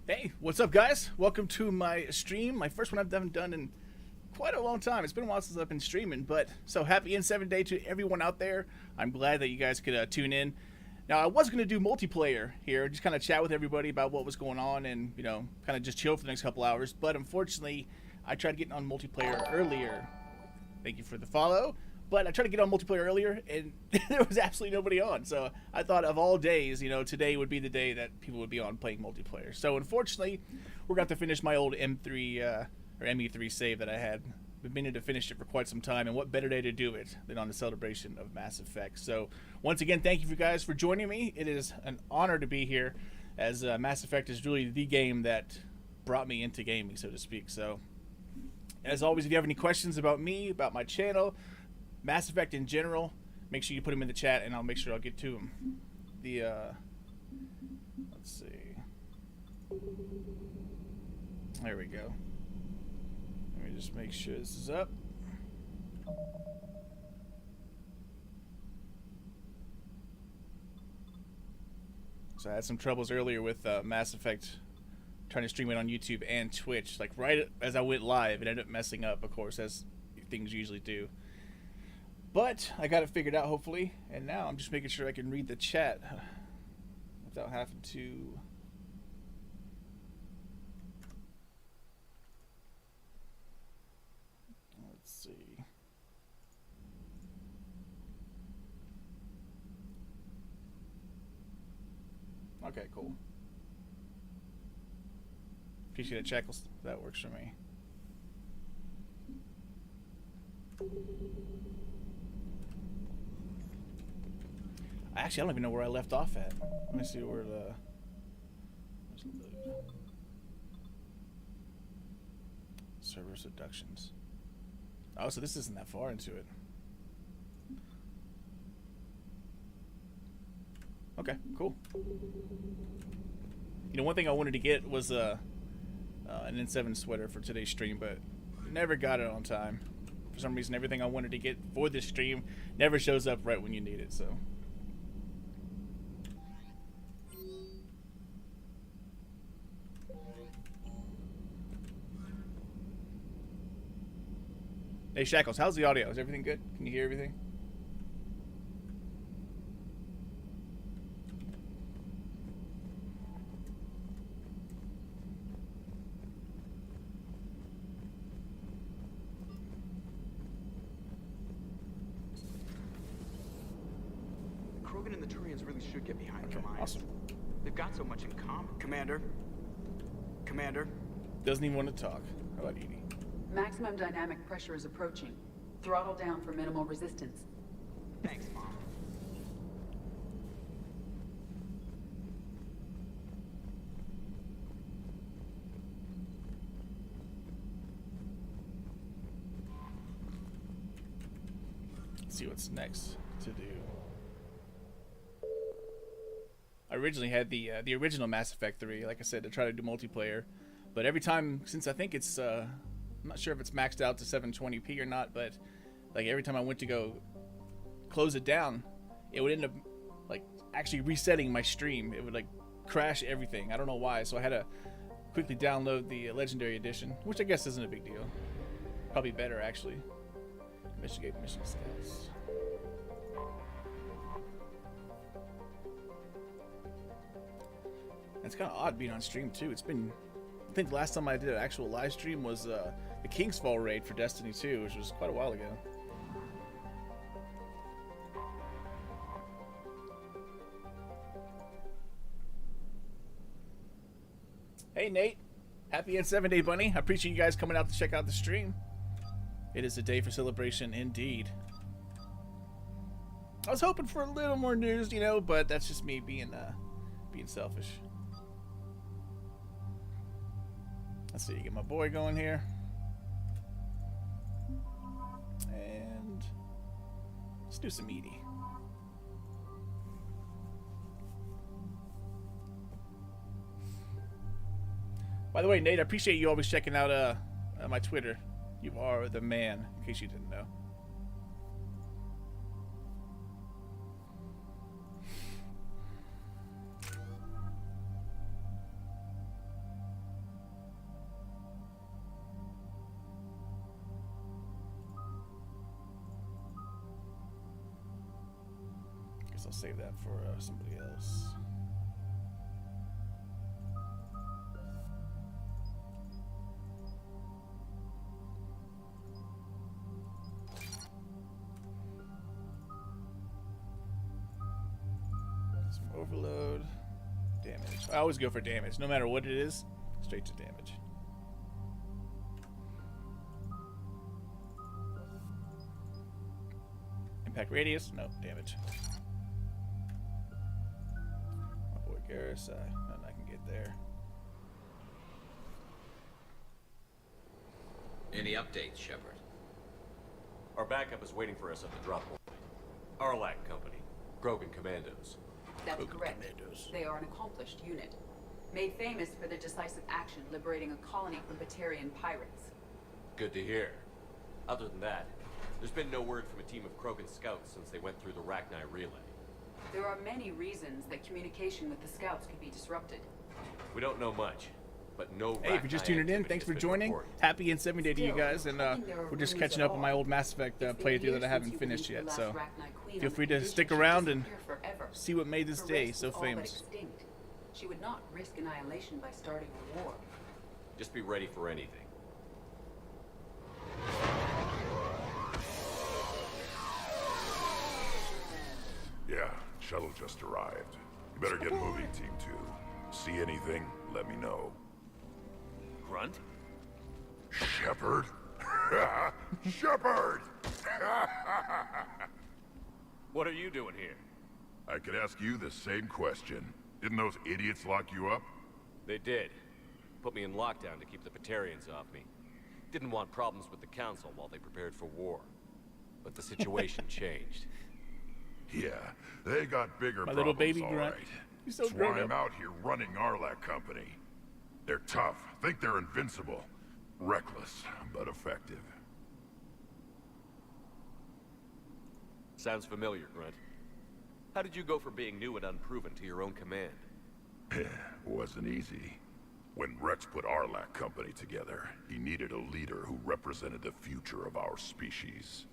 Hey, what's up, guys? Welcome to my stream, my first one I've done in quite a long time. It's been a while since I've been streaming, but so happy N7 Day to everyone out there. I'm glad that you guys could tune in. Now, I was going to do multiplayer here, just kind of chat with everybody about what was going on and, you know, kind of just chill for the next couple hours, but unfortunately, I tried getting on multiplayer earlier. Thank you for the follow. But I tried to get on multiplayer earlier, and there was absolutely nobody on. So I thought of all days, you know, today would be the day that people would be on playing multiplayer. So unfortunately, we're going to finish my old M3 or ME3 save that I had. Been meaning to finish it for quite some time, and what better day to do it than on the celebration of Mass Effect. So once again, thank you guys for joining me. It is an honor to be here, as Mass Effect is really the game that brought me into gaming, so to speak. So as always, if you have any questions about me, about my channel, Mass Effect in general, make sure you put them in the chat, and I'll make sure I'll get to them. Let's see. There we go. Let me just make sure this is up. So I had some troubles earlier with Mass Effect, trying to stream it on YouTube and Twitch. Like right as I went live, it ended up messing up, of course, as things usually do. But I got it figured out, hopefully, and now I'm just making sure I can read the chat without having to. Let's see. Okay, cool. Appreciate it, Checkles. That works for me. Actually, I don't even know where I left off at. Let me see where the... Server seductions. Oh, so this isn't that far into it. Okay, cool. You know, one thing I wanted to get was an N7 sweater for today's stream, but never got it on time. For some reason, everything I wanted to get for this stream never shows up right when you need it, so... Hey Shackles, how's the audio? Is everything good? Can you hear everything? Krogan and the Turians really should get behind Okay, their lines. awesome. They've got so much in common. Commander. Commander. Doesn't even want to talk. How about Edie? Maximum dynamic pressure is approaching. Throttle down for minimal resistance. Thanks, Mom. Let's see what's next to do. I originally had the original Mass Effect 3, like I said, to try to do multiplayer, but every time, since I think it's I'm not sure if it's maxed out to 720p or not, but like every time I went to go close it down, it would end up like actually resetting my stream. It would like crash everything. I don't know why, so I had to quickly download the Legendary Edition, which I guess isn't a big deal. Probably better actually. Investigate mission status. It's kind of odd being on stream too. It's been, I think the last time I did an actual live stream was the King's Fall raid for Destiny 2, which was quite a while ago. Hey Nate, happy N7 Day Bunny. I appreciate you guys coming out to check out the stream. It is a day for celebration indeed. I was hoping for a little more news, you know, but that's just me being selfish. Let's see, get my boy going here. And let's do some ED. By the way, Nate, I appreciate you always checking out my Twitter. You are the man, in case you didn't know. Guess I'll save that for somebody else. Overload, damage. I always go for damage, no matter what it is, straight to damage. Impact radius, no, damage. My boy Garrus, nothing I can get there. Any updates, Shepard? Our backup is waiting for us at the drop point. Arlac Company, Krogan Commandos. That's correct. They are an accomplished unit, made famous for their decisive action liberating a colony from Batarian pirates. Good to hear. Other than that, there's been no word from a team of Krogan scouts since they went through the Rachni relay. There are many reasons that communication with the scouts could be disrupted. We don't know much, but no. Hey, if you're just tuning in, thanks for joining. Happy N7 Day to you guys, and we're just catching up on my old Mass Effect playthrough that I haven't finished yet, so feel free to stick around and see what made this day so famous. She would not risk annihilation by starting a war. Just be ready for anything. Yeah, shuttle just arrived. You better get moving, Team 2. See anything, let me know. Grunt? Shepard? Shepard! What are you doing here? I could ask you the same question. Didn't those idiots lock you up? They did. Put me in lockdown to keep the Batarians off me. Didn't want problems with the Council while they prepared for war. But the situation changed. Yeah, they got bigger My problems, little baby all grunt. right. He's so That's why grown I'm up. out here running Arlac Company. They're tough, think they're invincible. Reckless, but effective. Sounds familiar, Grunt. How did you go from being new and unproven to your own command? Wasn't easy. When Rex put Arlac Company together, he needed a leader who represented the future of our species.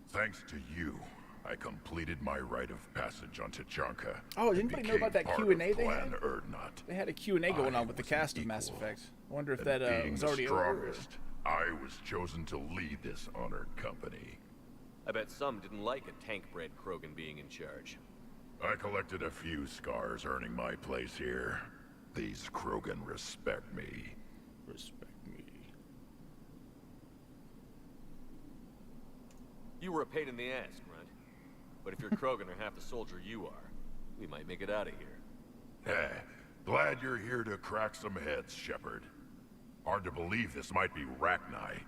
Thanks to you, I completed my rite of passage on Tachanka. Oh, did and anybody know about that became Q&A part of they Plan had? Erdnot. They had a Q&A going I on with the was an cast of Mass equal. Effect. I wonder if And that being was the already over. strongest, I was chosen to lead this honored company. I bet some didn't like a tank-bred Krogan being in charge. I collected a few scars earning my place here. These Krogan respect me. Respect me. You were a pain in the ass, Grunt. But if you're Krogan or half the soldier you are, we might make it out of here. Glad you're here to crack some heads, Shepard. Hard to believe this might be Rachni.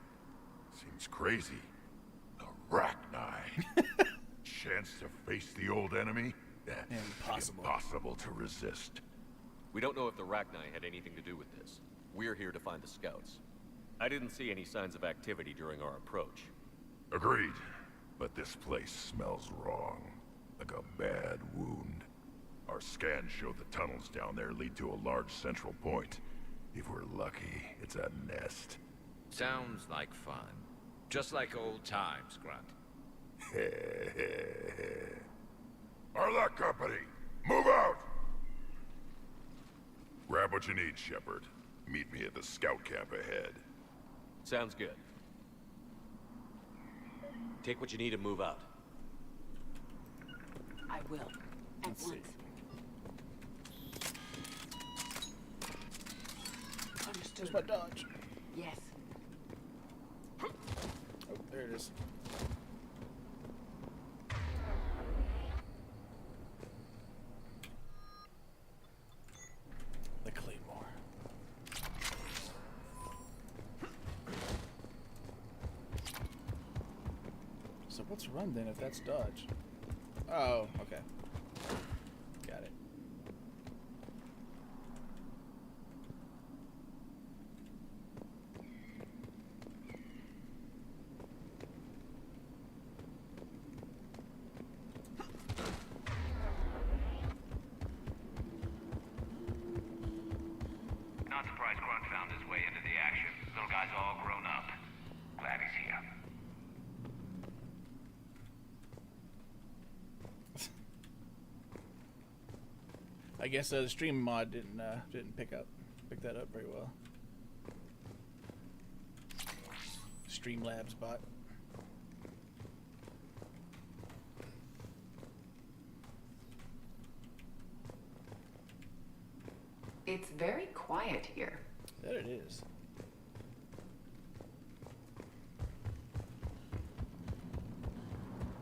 Seems crazy. The Rachni. Chance to face the old enemy? Impossible. Impossible to resist. We don't know if the Rachni had anything to do with this. We're here to find the scouts. I didn't see any signs of activity during our approach. Agreed. But this place smells wrong. Like a bad wound. Our scans show the tunnels down there lead to a large central point. If we're lucky, it's a nest. Sounds like fun. Just like old times, Grunt. Arlac Company, move out! Grab what you need, Shepard. Meet me at the scout camp ahead. Sounds good. Take what you need and move out. I will. At Let's see. once. Understood. Where's my dodge? Yes. Oh, there it is. The Claymore. So what's run then if that's dodge? Oh, okay. Got it. Not surprised Grunt found his way into the action. Little guy's all grown up. Glad he's here. I guess the stream mod didn't pick that up very well. Streamlabs bot. It's very quiet here. There it is.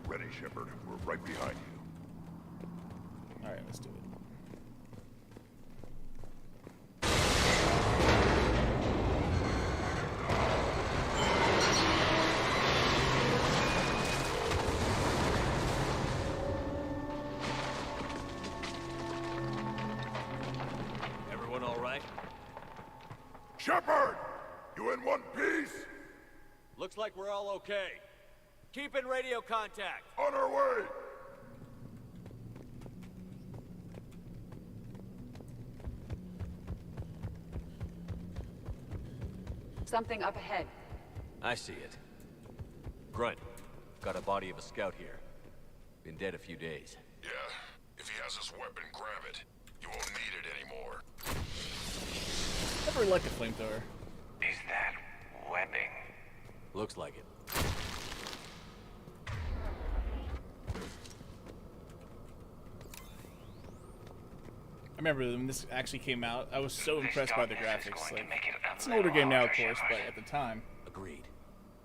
Ready, Shepard. We're right behind you. All right, let's do it. Everyone all right? Shepard! You in one piece? Looks like we're all okay. Keep in radio contact. On our way! Something up ahead. I see it. Grunt, got a body of a scout here. Been dead a few days. Yeah. If he has his weapon, grab it. You won't need it anymore. Never liked a flamethrower. Is that webbing? Looks like it. I remember when this actually came out, I was so This impressed by the darkness is graphics. going to Like, make it a it's an older game now, of little course, but harder, at the time. Agreed.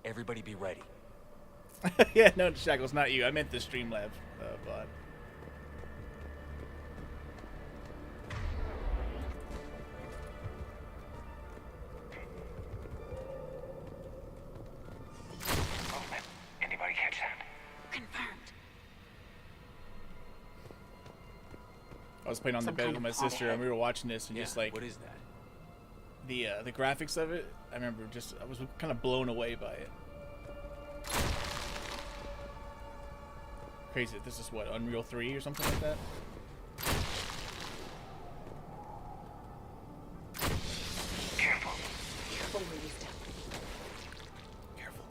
Everybody be ready. Yeah, no, Shackles, not you. I meant the Streamlabs bot. Movement. Anybody catch that? Confirmed. I was playing on the Some bed kind with my of plot sister, and ahead. we were watching this, and just like what is that? the graphics of it, I remember just I was kind of blown away by it. Crazy. This is what, Unreal 3 or something like that? Careful. Careful where you step. Careful.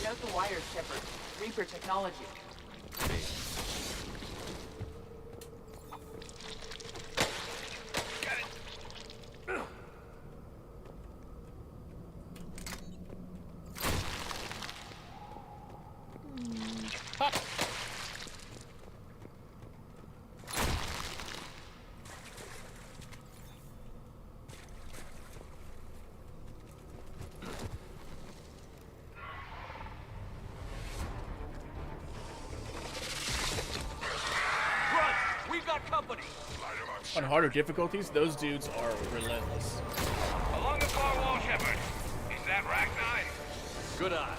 Note the wires, Shepard. Reaper technology. Pop! On harder difficulties, those dudes are relentless. Along the far wall, Shepard. Is that Ragnar? Good eye.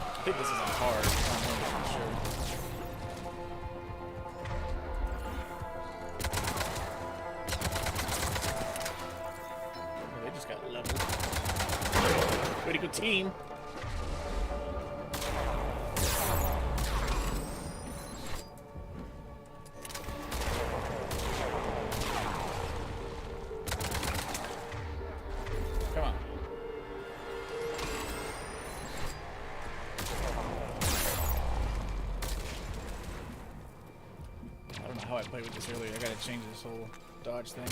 I think this is on hard. I'm not sure. Oh, they just got leveled. Way to go, team. Come on. I don't know how I played with this earlier. I gotta change this whole dodge thing.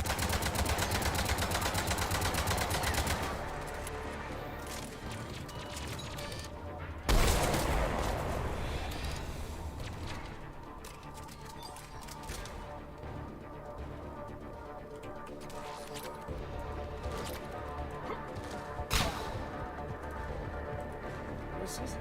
What's this?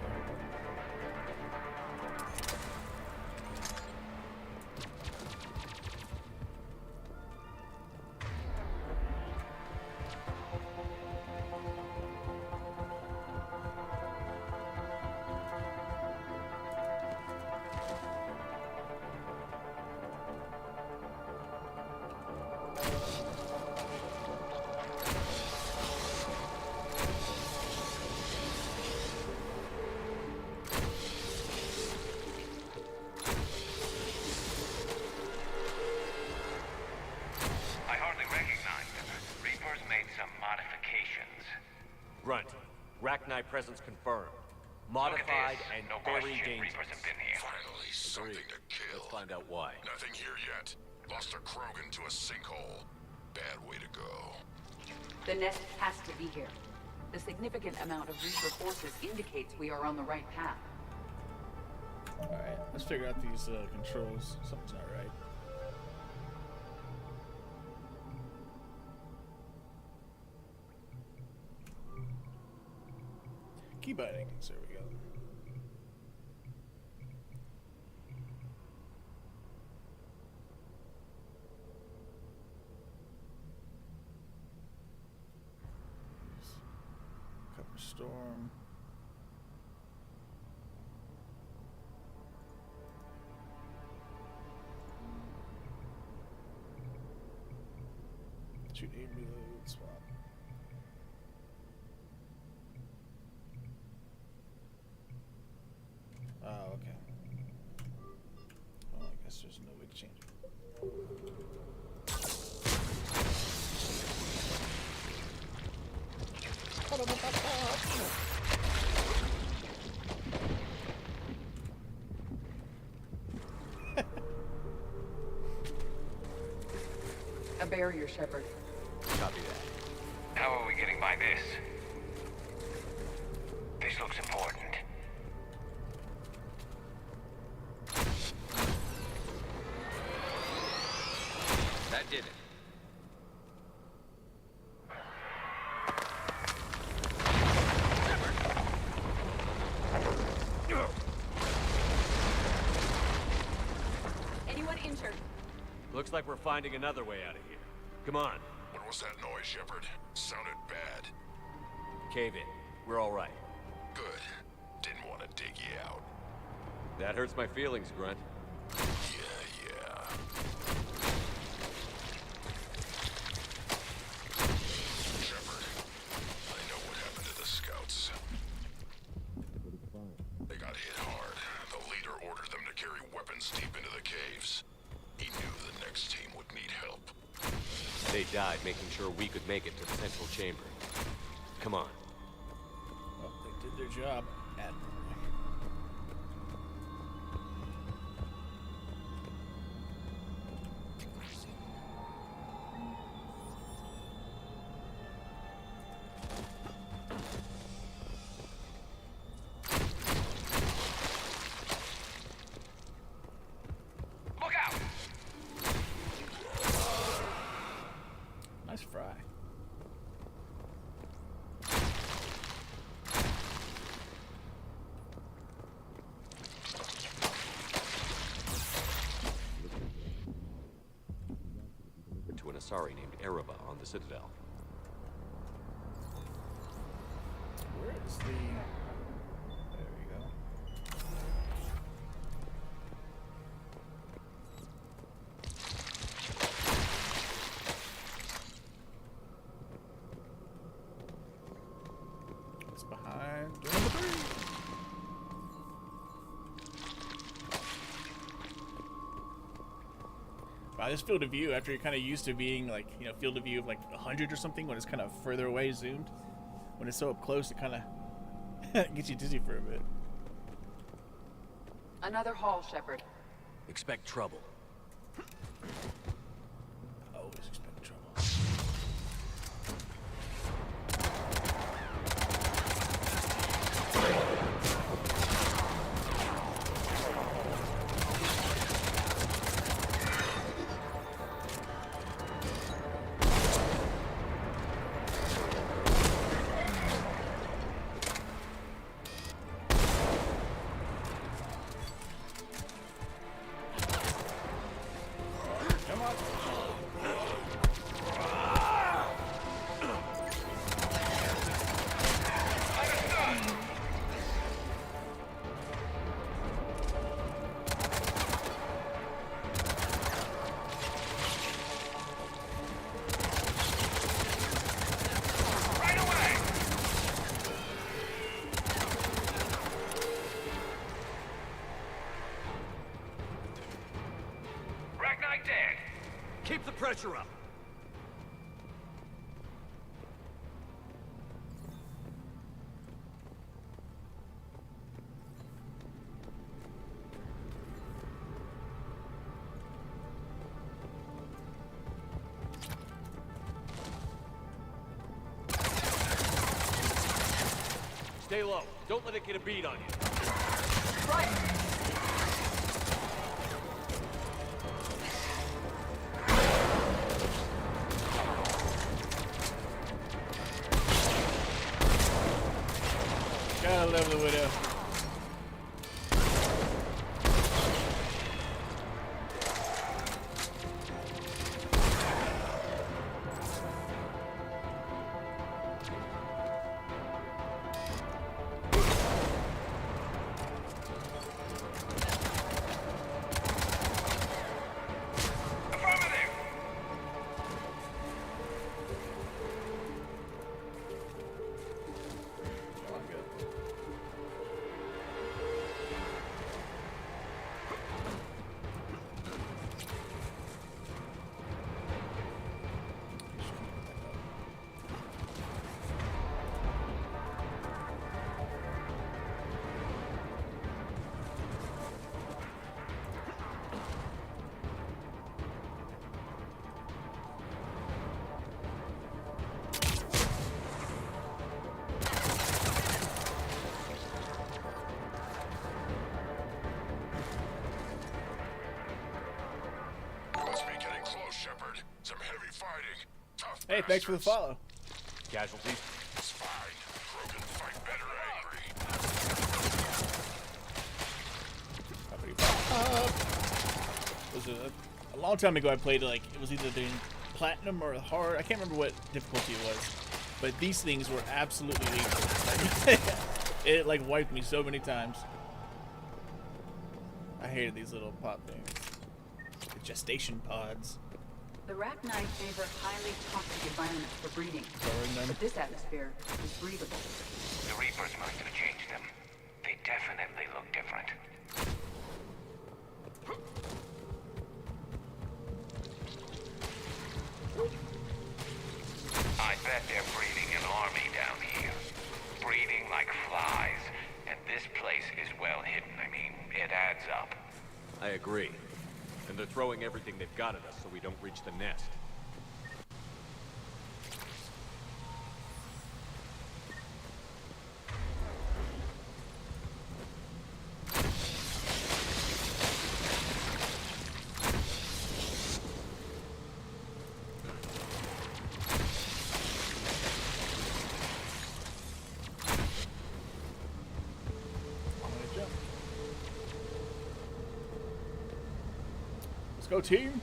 I hardly recognize them. Reapers made some modifications. Grunt. Rachni presence confirmed. Look at Modified this. and No very question Reapers dangerous. have been here. Finally, something to kill. Let's find out why. Nothing here yet. Lost a Krogan to a sinkhole. Bad way to go. The nest has to be here. The significant amount of Reaper forces indicates we are on the right path. Alright, let's figure out these controls. Something's not right. Key bindings, there we go. Cover storm. Shoot aim reload swap. Oh, okay. Well, I guess there's no way to change it. A barrier, Shepard. Copy that. How are we getting by this? This looks important. That did it. Anyone injured? Looks like we're finding another way out of here. Come on. What was that noise, Shepard? Sounded bad. Cave in. We're all right. Good. Didn't want to dig you out. That hurts my feelings, Grunt. Yeah. Shepard, I know what happened to the scouts. They got hit hard. The leader ordered them to carry weapons deep into the caves. He knew the next team would need help. They died making sure we could make it to the central chamber. Come on. Well, they did their job admirably. Look out! Nice fry. emissary named Erebba on the Citadel. Where is the... There we go. What's behind door number 3? Wow, this field of view, after you're kind of used to being like, you know, field of view of like 100 or something, when it's kind of further away zoomed, when it's so up close, it kind of gets you dizzy for a bit. Another hall, Shepard. Expect trouble. Always expect trouble. Come on. Right away! Ragnar dead. Keep the pressure up! Stay low. Don't let it get a bead on you. Right. Gotta love the widow. Affirmative! Oh, I'm good. Must be getting close, Shepard. Some heavy fighting. Tough Hey, thanks for the bastards. follow. Casualties? It's fine. Krogan fight better angry. Was it a long time ago? I played like it was either the platinum or hard. I can't remember what difficulty it was, but these things were absolutely lethal. It like wiped me so many times. I hated these little pop things. The gestation pods. The Rachni favor highly toxic environments for breeding. Throwing them. But this atmosphere is breathable. The Reapers must have changed them. They definitely look different. I bet they're breeding an army down here. Breeding like flies. And this place is well hidden. I mean, it adds up. I agree. And they're throwing everything they've got at us so we don't reach the nest. Let's go, team.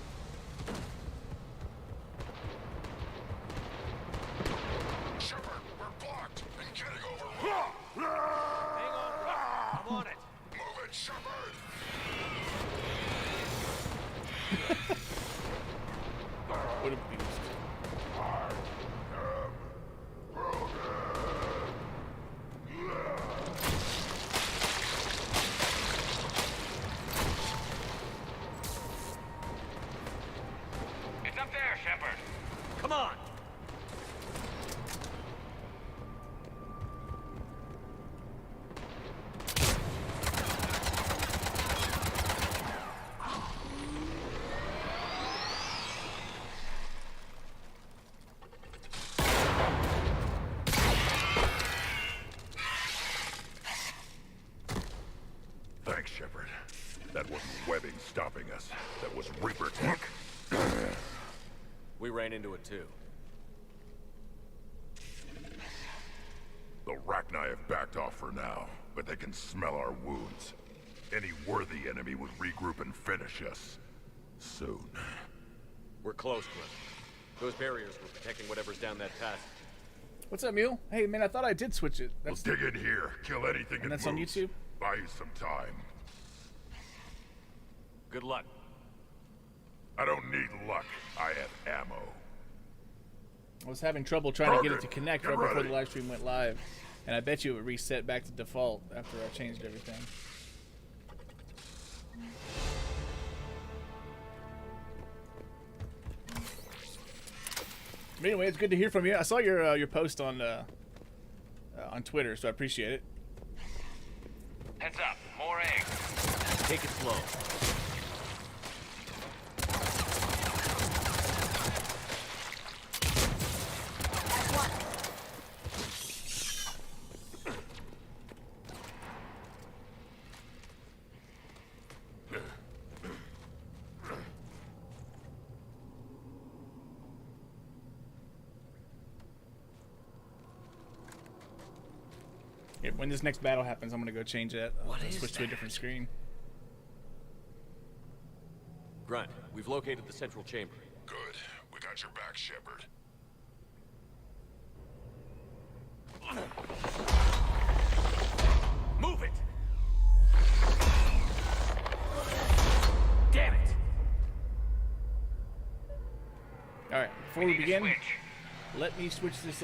That wasn't webbing stopping us. That was Reaper tech. We ran into it too. The Rachni have backed off for now, but they can smell our wounds. Any worthy enemy would regroup and finish us. Soon. We're close, Cliff. Those barriers were protecting whatever's down that path. What's up, Mule? Hey, man, I thought I did switch it. We'll dig in here, kill anything And that that's on moves. YouTube? Buy you some time. Good luck. I don't need luck. I have ammo. I was having trouble trying to get it to Target, connect get right before ready. the live stream went live. And I bet you it would reset back to default after I changed everything. But anyway, it's good to hear from you. I saw your post on Twitter, so I appreciate it. Heads up, more eggs. Take it slow. Yeah, when this next battle happens, I'm gonna go change that. Switch to a different screen. Grunt, we've located the central chamber. Good. We got your back, Shepard. Move it! Damn it! All right, before we begin, Switch. let me switch this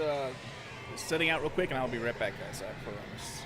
setting out real quick, and I'll be right back, guys. I promise.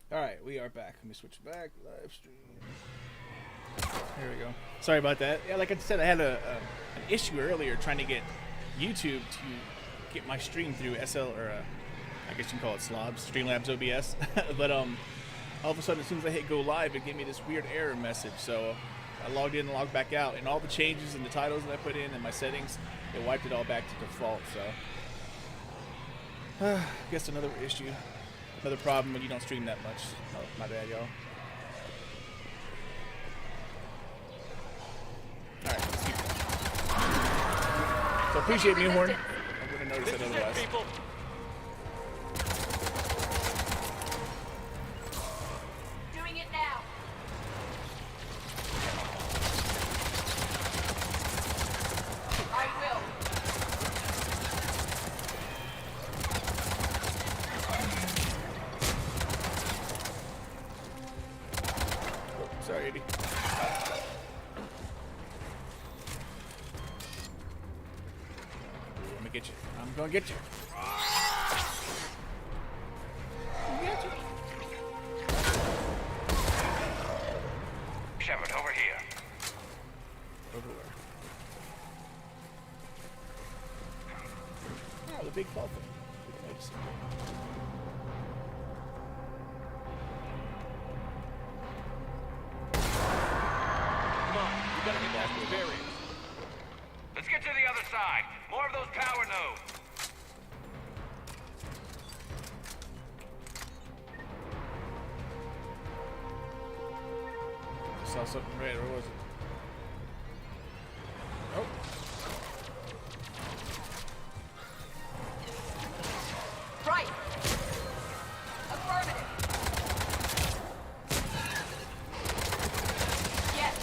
All right, we are back. Let me switch back. Live stream. There we go. Sorry about that. Yeah, like I said, I had an issue earlier trying to get YouTube to get my stream through SL or I guess you can call it Slobs, Streamlabs OBS. But all of a sudden, as soon as I hit go live, it gave me this weird error message. So I logged in and logged back out, and all the changes in the titles that I put in and my settings, it wiped it all back to default. So I guess another issue. Another problem when you don't stream that much. Oh, my bad, y'all. Alright, let's keep going. So appreciate Mewhorn. I'm gonna notice it otherwise. People. get you. I'm gonna get you. Shepard, over here. Over where? Oh, the big ball thing. Nice. Come on, we gotta get past those barriers. Let's get to the other side. More of those power nodes. I saw something red. Where was it? Oh. Right. Affirmative. Yes.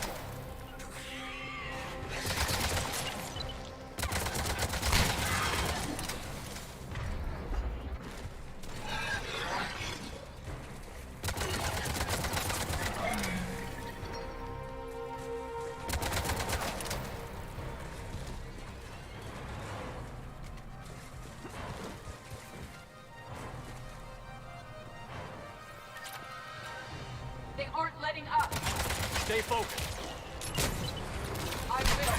They aren't letting up. Stay focused. I will.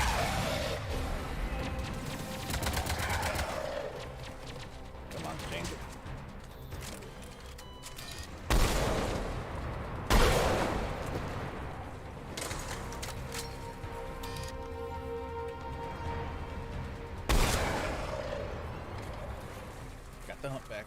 Come on, change it. Got the hump back.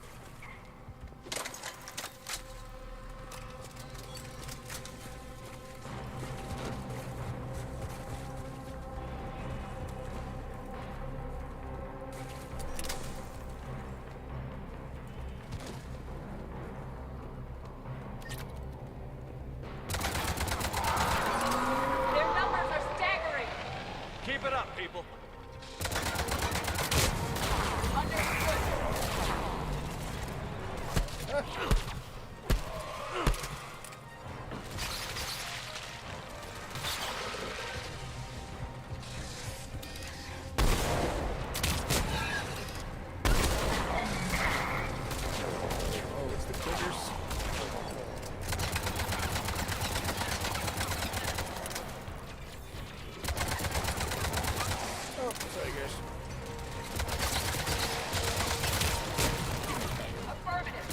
Their numbers are staggering. Keep it up, people. Understood. Oh, it's the critters. Oh, sorry guys. Affirmative.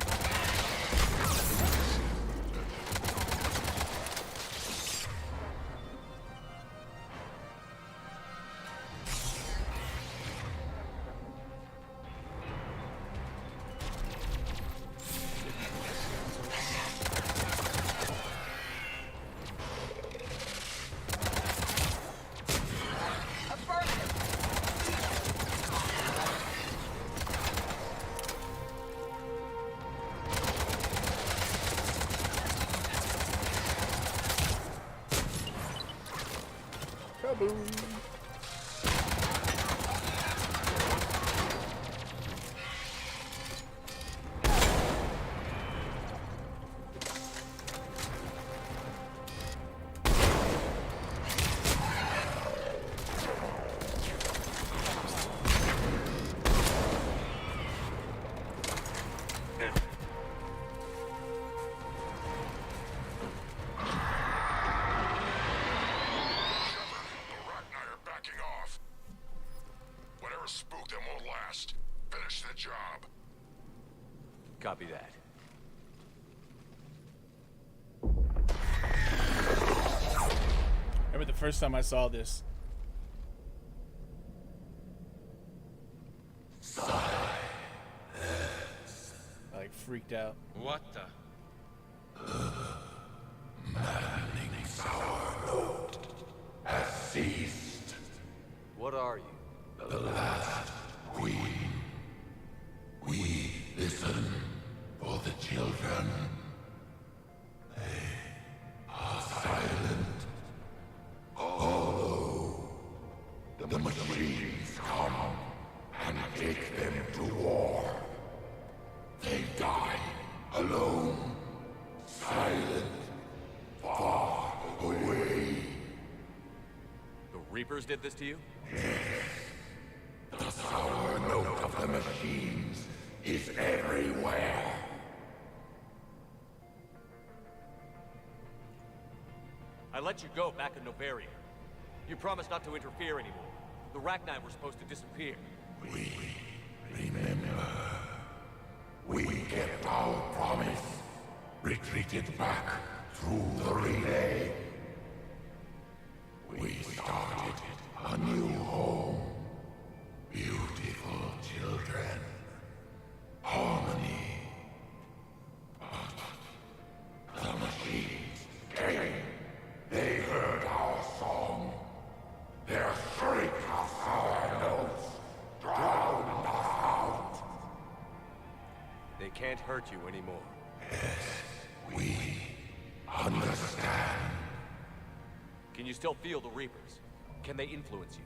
Affirmative. Kaboom. Arachni are backing off. Whatever spooked them won't last. Finish the job. Copy that. Remember the first time I saw this? I like freaked out. What the? Has ceased. What are you? The last queen. We listen for the children. They are silent. Although the machines come and take them to war, they die alone, silent, far away. The Reapers did this to you? The sour note the machines is everywhere. I let you go back in Novaria. You promised not to interfere anymore. The Rachni were supposed to disappear. We remember. We kept our promise. Retreated back through the relay. We started a new home. Beautiful children. Harmony. But the machines came. They heard our song. Their shriek of sour notes drowned us out. They can't hurt you anymore. We understand. Can you still feel the Reapers? Can they influence you?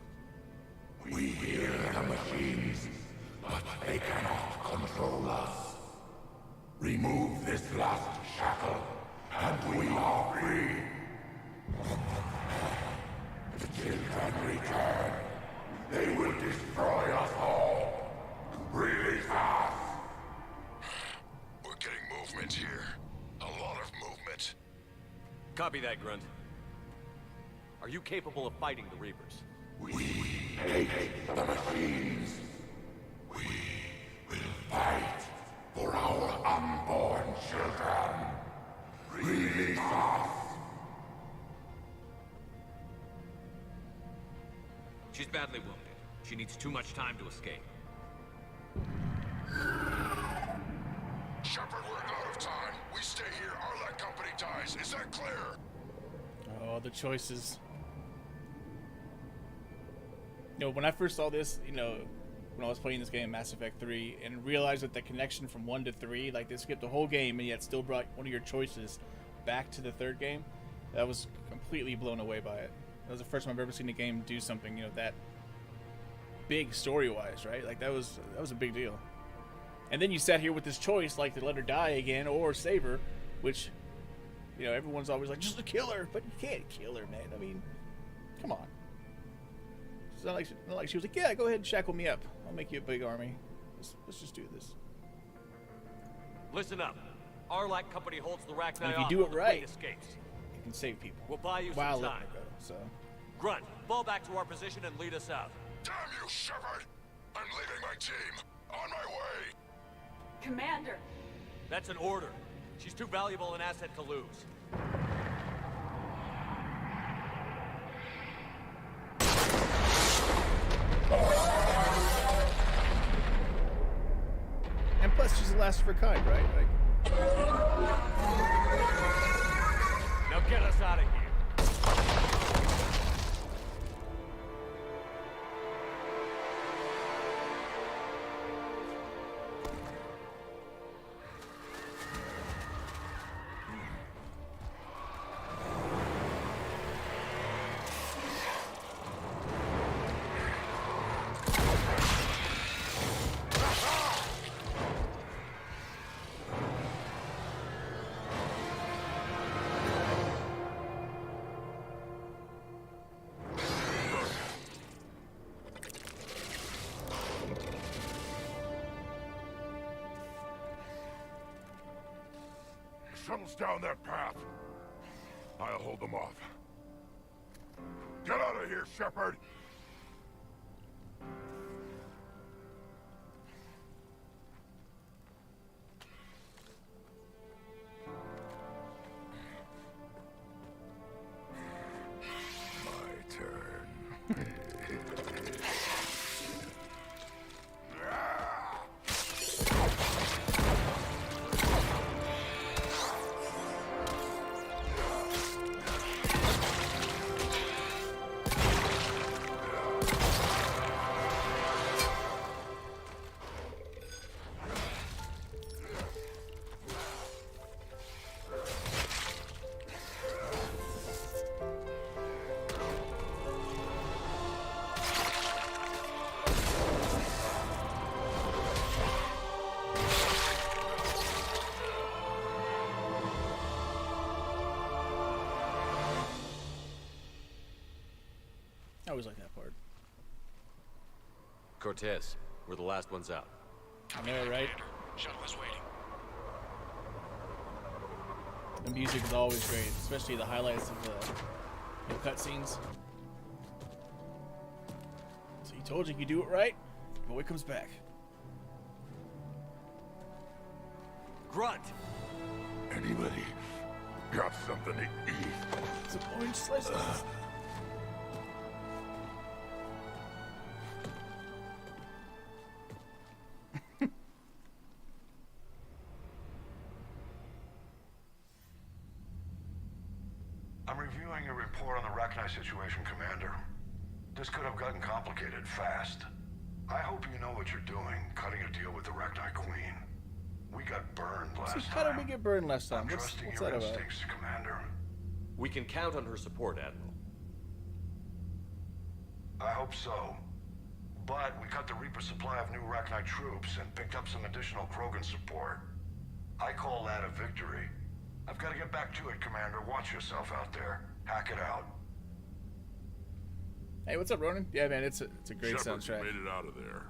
We hear the machines, but they cannot control us. Remove this last shackle, and we are free. The children return. They will destroy us all. Release us. We're getting movement here. A lot of movement. Copy that, Grunt. Are you capable of fighting the Reapers? We hate the machines. We will fight for our unborn children. Release us. She's badly wounded. She needs too much time to escape. Shepard, we're out of time. We stay here, our company dies. Is that clear? Oh, the choices. You know, when I first saw this, you know, when I was playing this game, Mass Effect 3, and realized that the connection from 1 to 3, like they skipped the whole game and yet still brought one of your choices back to the third game, that was completely blown away by it. That was the first time I've ever seen a game do something, you know, that big story-wise, right? Like that was a big deal. And then you sat here with this choice, like to let her die again or save her, which, you know, everyone's always like, just kill her, but you can't kill her, man. I mean, come on. It's not like she was like, yeah, go ahead and shackle me up. I'll make you a big army. Let's just do this. Listen up. Arlac Company holds the Rachni And if you off do while it the right, fleet escapes. You can save people. We'll buy you While some letting time. her go, so. Grunt, fall back to our position and lead us out. Damn you, Shepard! I'm leaving my team. On my way. Commander! That's an order. She's too valuable an asset to lose. And plus, she's the last of her kind, right? Like, Now get us out of here. Shuttle's down that path. I'll hold them off. Get out of here, Shepard! My turn. I always like that part. Cortez, We're the last ones out. I know, right? Shuttle is waiting. The music is always great, especially the highlights of the cutscenes. So he told you you do it right, boy comes back. Grunt! Anybody got something to eat? Some orange slices. I'm reviewing your report on the Rachni situation, Commander. This could have gotten complicated fast. I hope you know what you're doing, cutting a deal with the Rachni Queen. We got burned last So time. how did we get burned last time? I'm What's trusting that your about? instincts, Commander. We can count on her support, Admiral. I hope so. But we cut the Reaper supply of new Rachni troops and picked up some additional Krogan support. I call that a victory. I've got to get back to it, Commander. Watch yourself out there. Hack it out. Hey, what's up, Ronan? Yeah, man, it's a great Shepherds soundtrack. made it out of there.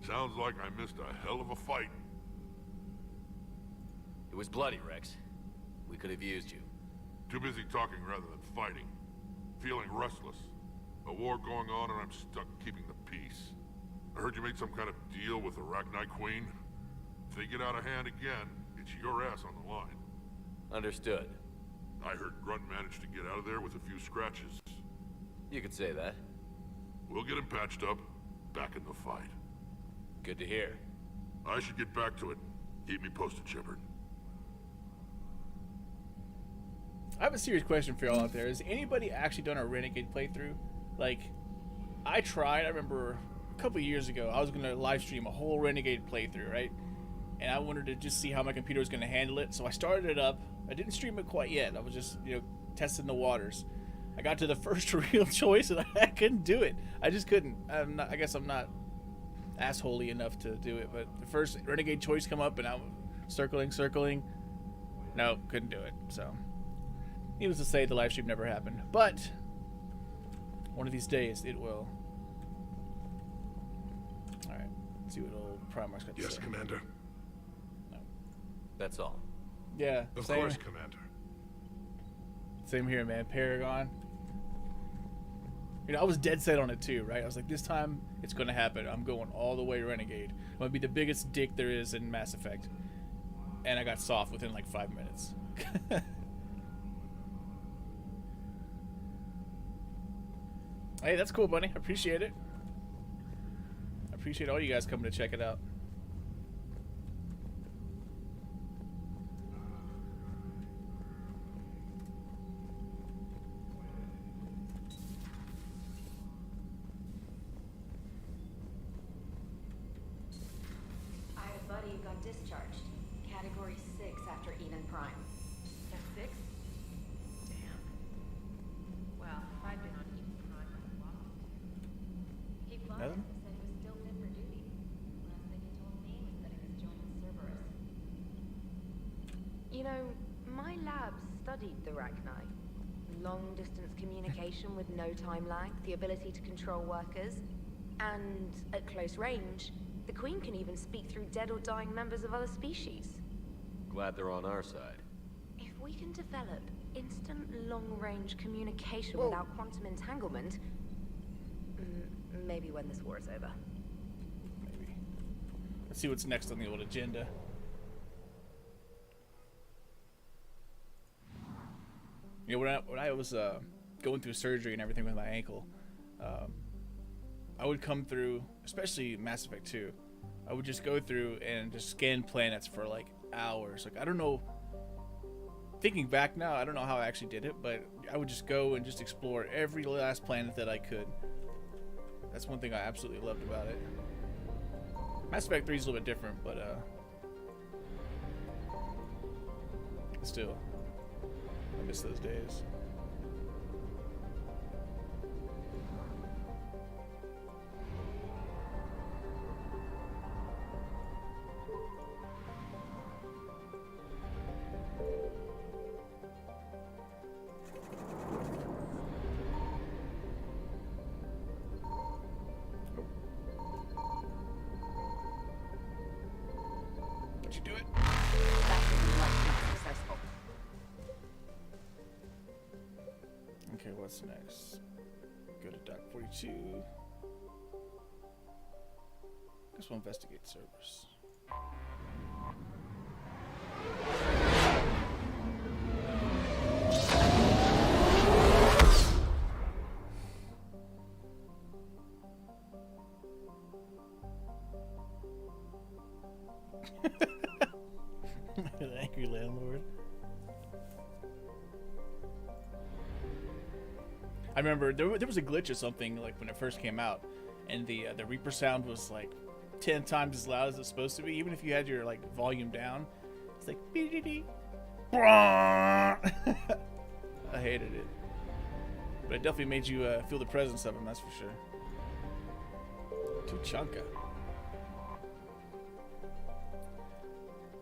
Sounds like I missed a hell of a fight. It was bloody, Rex. We could have used you. Too busy talking rather than fighting. Feeling restless. A war going on and I'm stuck keeping the peace. I heard you made some kind of deal with the Rachni Queen. If they get out of hand again, it's your ass on the line. Understood. I heard Grunt managed to get out of there with a few scratches. You could say that. We'll get him patched up, back in the fight. Good to hear. I should get back to it. Keep me posted, Shepard. I have a serious question for y'all out there. Has anybody actually done a Renegade playthrough? Like, I tried. I remember a couple years ago, I was going to live stream a whole Renegade playthrough, right? And I wanted to just see how my computer was going to handle it. So I started it up. I didn't stream it quite yet. I was just, testing the waters. I got to the first real choice and I couldn't do it. I just couldn't. I guess I'm not assholey enough to do it. But the first Renegade choice come up and I'm circling. No, couldn't do it. So, needless to say, the live stream never happened. But one of these days, it will. All right, let's see what old Primarch's got to say. Yes, Commander. No. That's all. Yeah, Of same, course, Commander. same here, man. Paragon. I was dead set on it too, right? I was like, this time it's going to happen. I'm going all the way Renegade. I'm going to be the biggest dick there is in Mass Effect. And I got soft within like 5 minutes. Hey, that's cool, buddy. I appreciate it. I appreciate all you guys coming to check it out. I had a buddy who got discharged. Category 6 after Eden Prime. That's 6? Damn. Well, if I'd been on Eden Prime, I'd have lost it. He flies Nothing? and said he was still fit for duty. Last thing he told me was that he was joining Cerberus. You know, my lab studied the Rachni. Long-distance communication with no time lag, the ability to control workers, and at close range, the Queen can even speak through dead or dying members of other species. Glad they're on our side. If we can develop instant long-range communication Whoa. without quantum entanglement, maybe when this war is over. Maybe. Let's see what's next on the old agenda. When I was going through surgery and everything with my ankle, I would come through, especially Mass Effect 2, I would just go through and just scan planets for like hours. Like, I don't know, thinking back now, I don't know how I actually did it, but I would just go and just explore every last planet that I could. That's one thing I absolutely loved about it. Mass Effect 3 is a little bit different, but still, I miss those days. do it. That didn't like not successful. Okay, what's next? Go to Dock 42. Guess we'll investigate servers. The angry landlord. I remember there was a glitch or something like when it first came out, and the Reaper sound was like 10 times as loud as it's supposed to be, even if you had your like volume down. It's like dee. I hated it, but it definitely made you feel the presence of him. That's for sure. Tuchanka.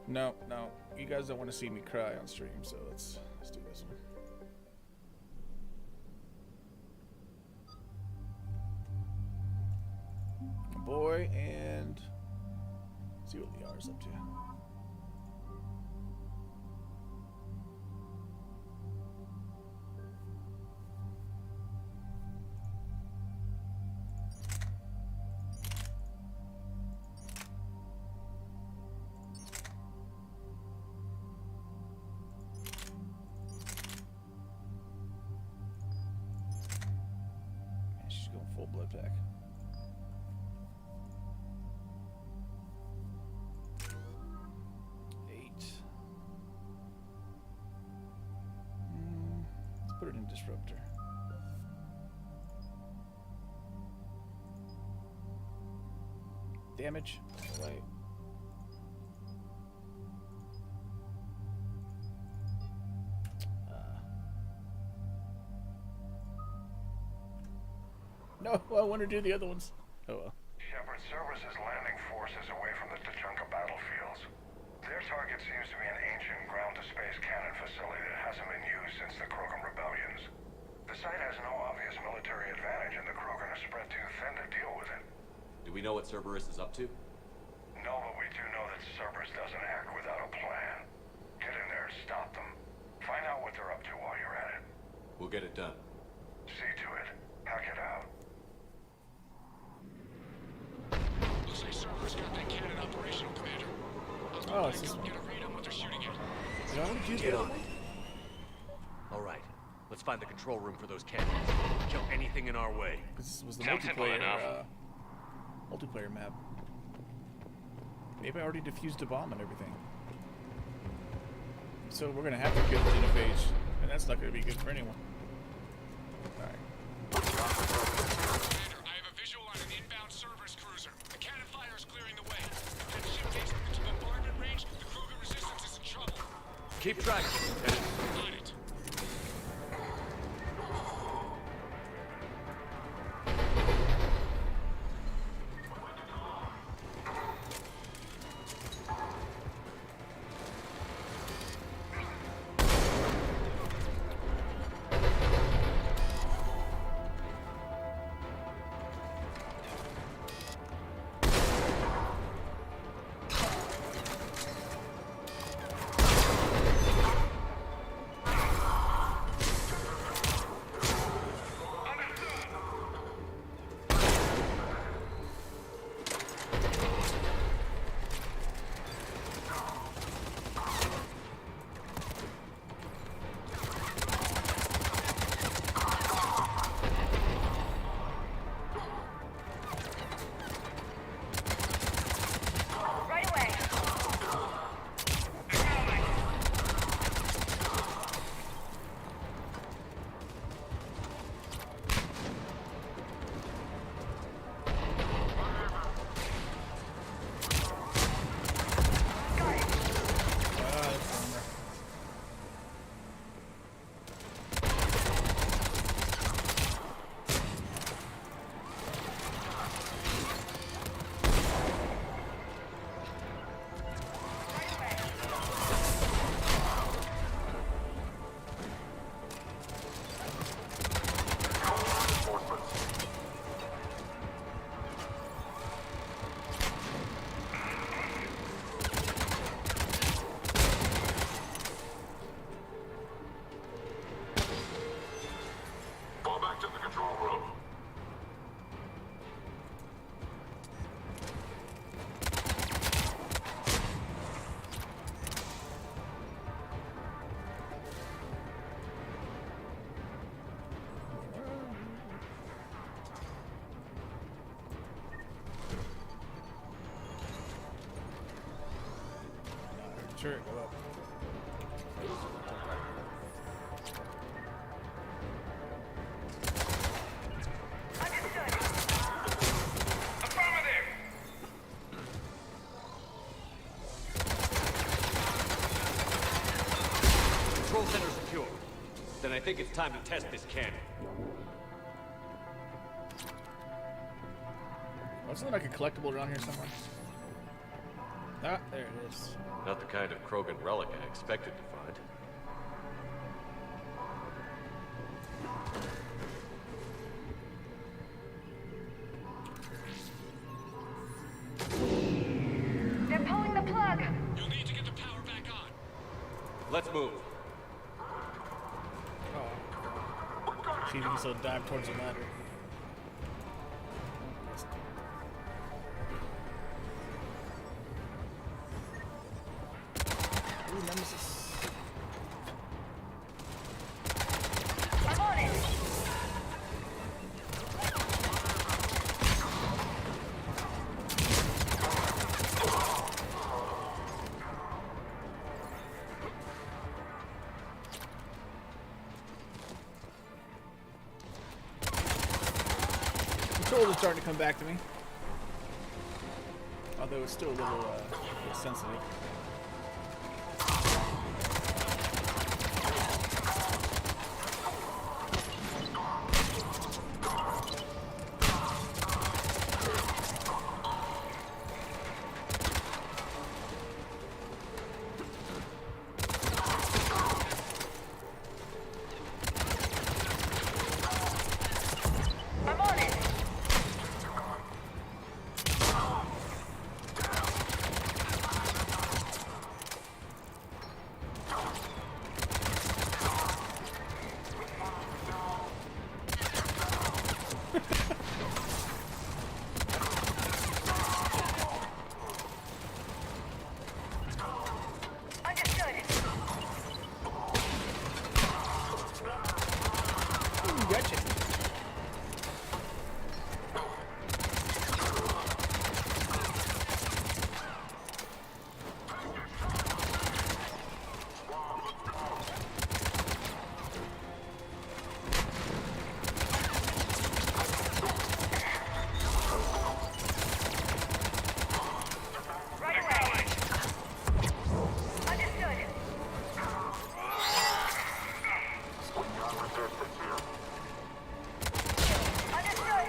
No, you guys don't want to see me cry on stream, so let's do this one. Boy, and see what Liara's up to. Man, she's going full blood pack. Put it in disruptor. Damage. Light. No, I want to do the other ones. Oh well. Shepard services landing forces away from the Tuchanka battlefields. Their target seems to be an ancient ground-to-space cannon facility that hasn't been used since the Krogan rebellions. The site has no obvious military advantage, and the Krogan are spread too thin to deal with it. Do we know what Cerberus is up to? No, but we do know that Cerberus doesn't act without a plan. Get in there and stop them. Find out what they're up to while you're at it. We'll get it done. See to it. Hack it out. Looks like Cerberus got that cannon operational, Commander. Oh, it's this one. Get a read on what they're shooting at. Did I already do the other one? All right, let's find the control room for those cannons. Kill anything in our way. This was the Sounds simple multiplayer map. Maybe I already defused a bomb and everything. So we're gonna have to kill the genophage, and that's not gonna be good for anyone. Alright. Commander, I have a visual on an inbound Cerberus cruiser. The cannon fire is clearing the way. If that ship takes them into bombardment range, the Krogan resistance is in trouble. Keep track. On it. turret go up. Control center secure. Then I think it's time to test this cannon. Oh, isn't there like a collectible around here somewhere? Ah, there it is. Not the kind of Krogan relic I expected to find. They're pulling the plug. You'll need to get the power back on. Let's move. Oh. See if we can still dive towards the ladder. Ooh, Nemesis. I'm on it. Controls are starting to come back to me. Although it's still a little sensitive. I'm on it. Understood. Ooh, gotcha. Right away. Understood. Understood.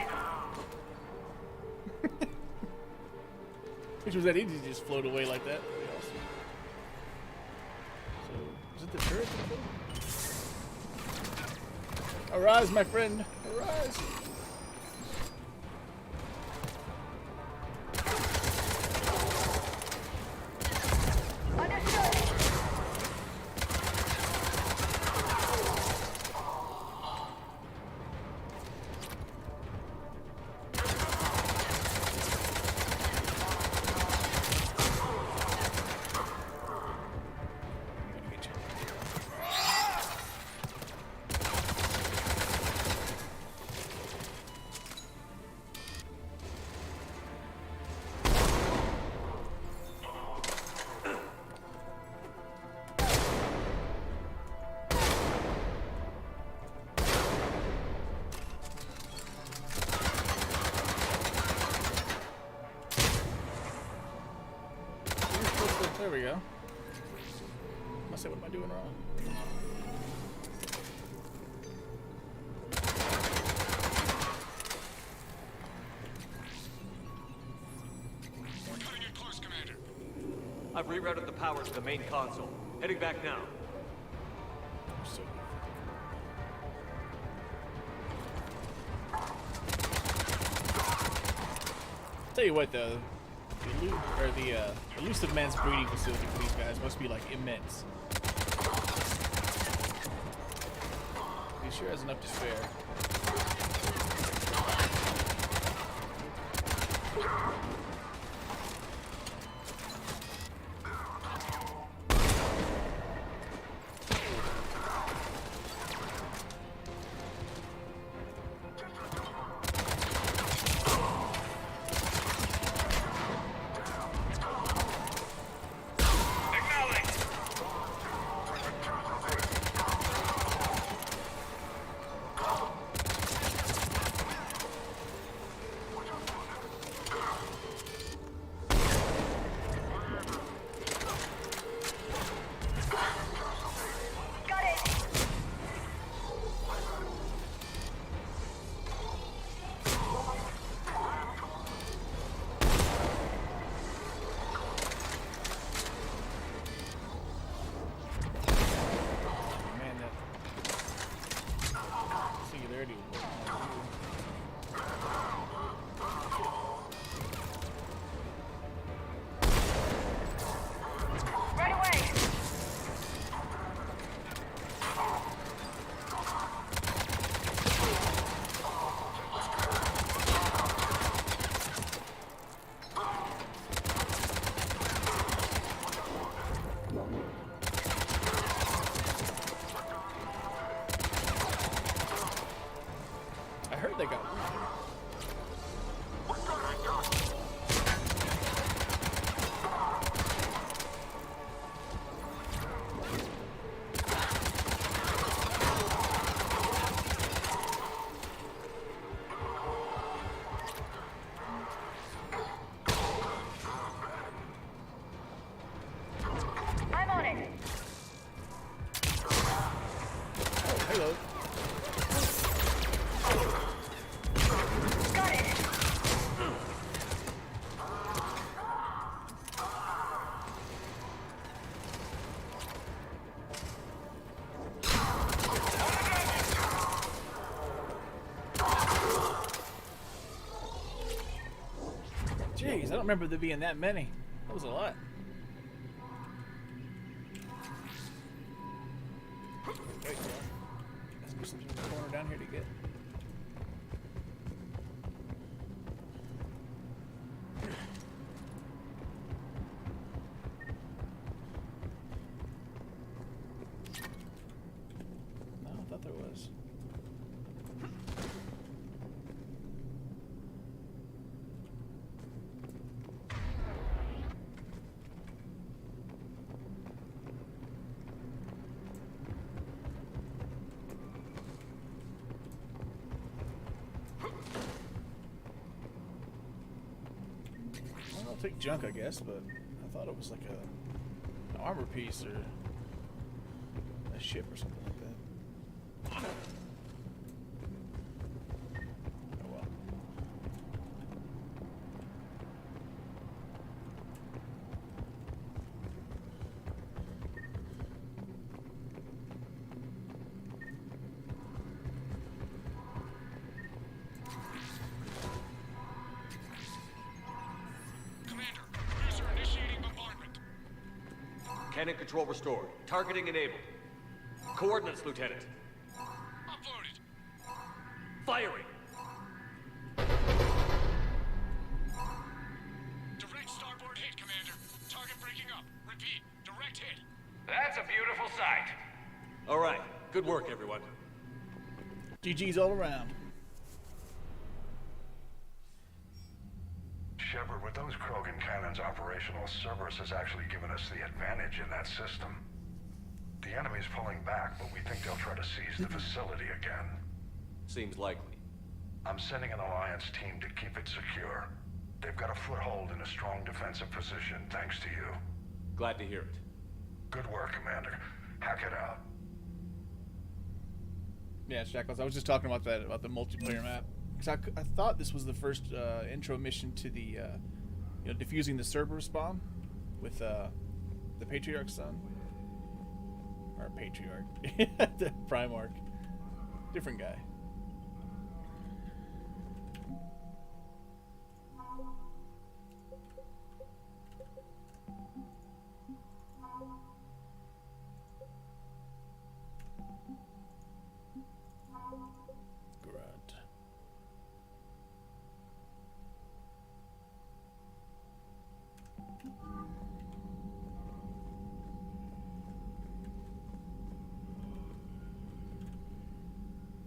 Which was that easy to just float away like that. Pretty awesome. So, is it the turret? Arise, my friend. Arise. Understood. I'm gonna get you. There we go. I say, what am I doing wrong? We're cutting it close, Commander. I've rerouted the power to the main console. Heading back now. So, tell you what, though, the elusive man's breeding facility for these guys must be like immense. He sure has enough to spare. Acknowledge. Jeez, I don't remember there being that many. That was a lot. Wait, there's something in the corner down here to get. No, I thought there was. I'll take junk, I guess, but I thought it was like an armor piece or a ship or something like that. Oh well. Commander, cruiser initiating bombardment. Cannon control restored. Targeting enabled. Coordinates, Lieutenant. Uploaded. Firing! Direct starboard hit, Commander. Target breaking up. Repeat, direct hit. That's a beautiful sight. All right. Good work, everyone. GG's all around. Shepard, with those Krogan cannons operational, Cerberus has actually given us the advantage in that system. The enemy's pulling back, but we think they'll try to seize the facility again. Seems likely. I'm sending an Alliance team to keep it secure. They've got a foothold in a strong defensive position, thanks to you. Glad to hear it. Good work, Commander. Hack it out. Yeah, Shackles. I was just talking about that, about the multiplayer map. Because I thought this was the first intro mission to the, you know, defusing the Cerberus bomb with the Patriarch's son. Or Patriarch. The Primarch. Different guy. Grunt.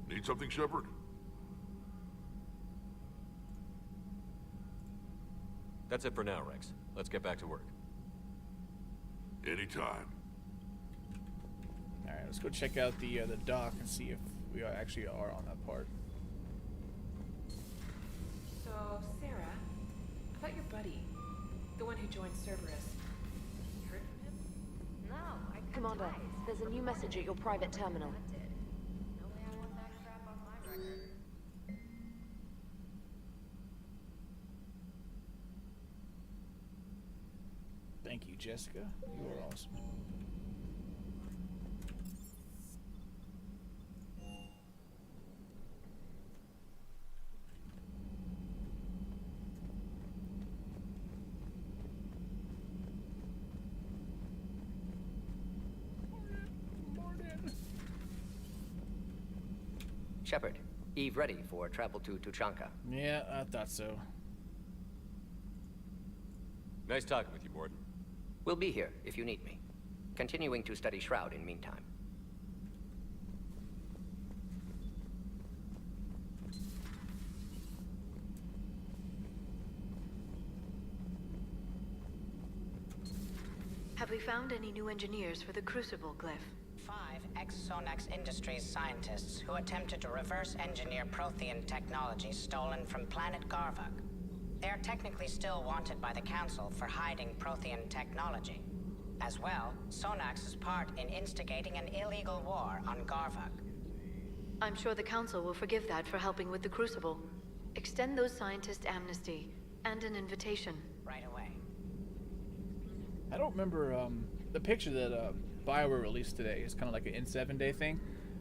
Need something, Shepard? That's it for now, Rex. Let's get back to work. Anytime. All right, let's go check out the dock and see if we actually are on that part. So, Sarah, about your buddy, the one who joined Cerberus. You heard from him? No, Commander, there's a new message at your private terminal. No way I want that crap on my record. Thank you, Jessica. You are awesome. Shepard, Eve ready for travel to Tuchanka. Yeah, I thought so. Nice talking with you, Morden. We'll be here if you need me. Continuing to study Shroud in meantime. Have we found any new engineers for the Crucible glyph? 5 ex-Sonax Industries scientists who attempted to reverse engineer Prothean technology stolen from planet Garvuk. They are technically still wanted by the Council for hiding Prothean technology. As well, Sonax's part in instigating an illegal war on Garvuk. I'm sure the Council will forgive that for helping with the Crucible. Extend those scientists amnesty and an invitation. Right away. I don't remember the picture that BioWare released today. It's kind of like an N7 day thing.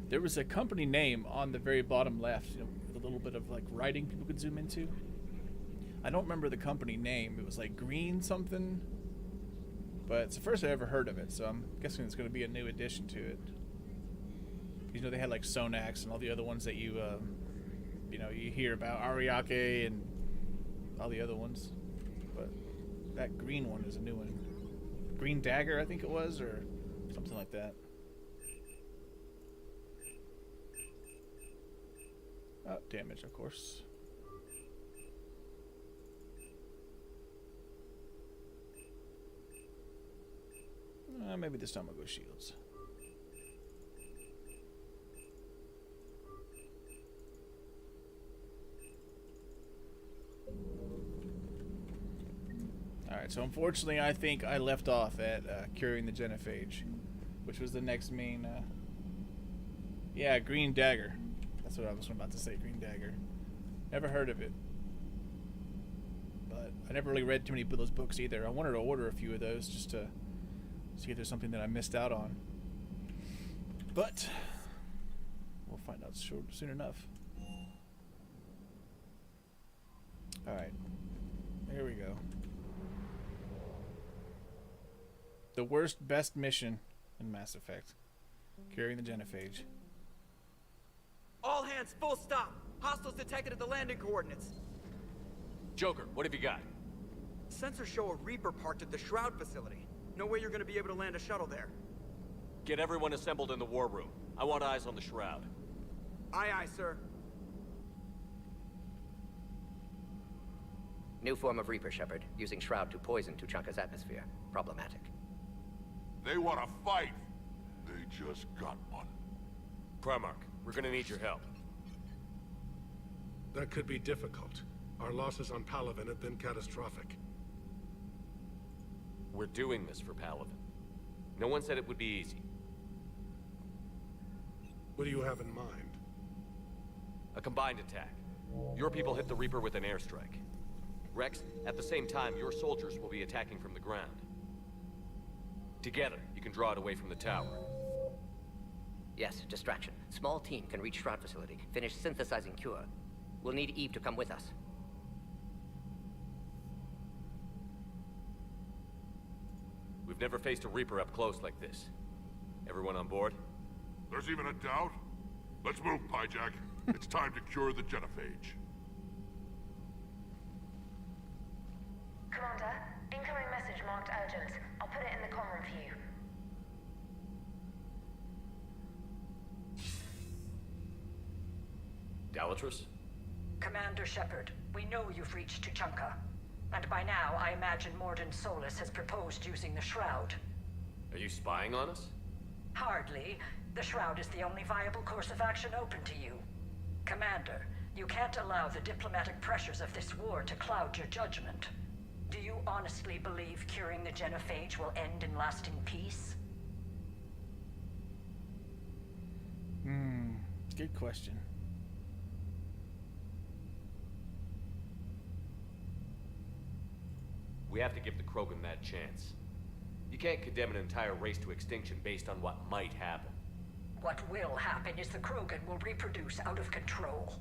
There was a company name on the very bottom left, you know, with a little bit of like writing people could zoom into. I don't remember the company name. It was like Green something. But it's the first I ever heard of it, so I'm guessing it's going to be a new addition to it. You know, they had like Sonax and all the other ones that you hear about, Ariake and all the other ones. But that green one is a new one. Green Dagger, I think it was, or something like that. Oh, damage, of course. Maybe this time I'll go shields. Alright, so unfortunately I think I left off at curing the genophage, which was the next main... yeah, Green Dagger. That's what I was about to say, Green Dagger. Never heard of it. But I never really read too many of those books either. I wanted to order a few of those just to see if there's something that I missed out on. But we'll find out soon enough. Alright. Here we go. The worst, best mission in Mass Effect. Curing the genophage. All hands, full stop. Hostiles detected at the landing coordinates. Joker, what have you got? Sensors show a Reaper parked at the Shroud facility. No way you're gonna be able to land a shuttle there. Get everyone assembled in the war room. I want eyes on the Shroud. Aye, aye, sir. New form of Reaper, Shepard. Using Shroud to poison Tuchanka's atmosphere. Problematic. They want to fight. They just got one. Primarch, we're gonna need your help. That could be difficult. Our losses on Palaven have been catastrophic. We're doing this for Palaven. No one said it would be easy. What do you have in mind? A combined attack. Your people hit the Reaper with an airstrike. Rex, at the same time, your soldiers will be attacking from the ground. Together, you can draw it away from the tower. Yes, distraction. Small team can reach Shroud facility, finish synthesizing cure. We'll need Eve to come with us. We've never faced a Reaper up close like this. Everyone on board? There's even a doubt? Let's move, Pyjack. It's time to cure the genophage. Commander, incoming message marked urgent. I'll put it in the comm room for you. Dalatrus? Commander Shepard, we know you've reached Tuchanka. And by now, I imagine Mordin Solus has proposed using the Shroud. Are you spying on us? Hardly. The Shroud is the only viable course of action open to you. Commander, you can't allow the diplomatic pressures of this war to cloud your judgment. Do you honestly believe curing the genophage will end in lasting peace? Good question. We have to give the Krogan that chance. You can't condemn an entire race to extinction based on what might happen. What will happen is the Krogan will reproduce out of control.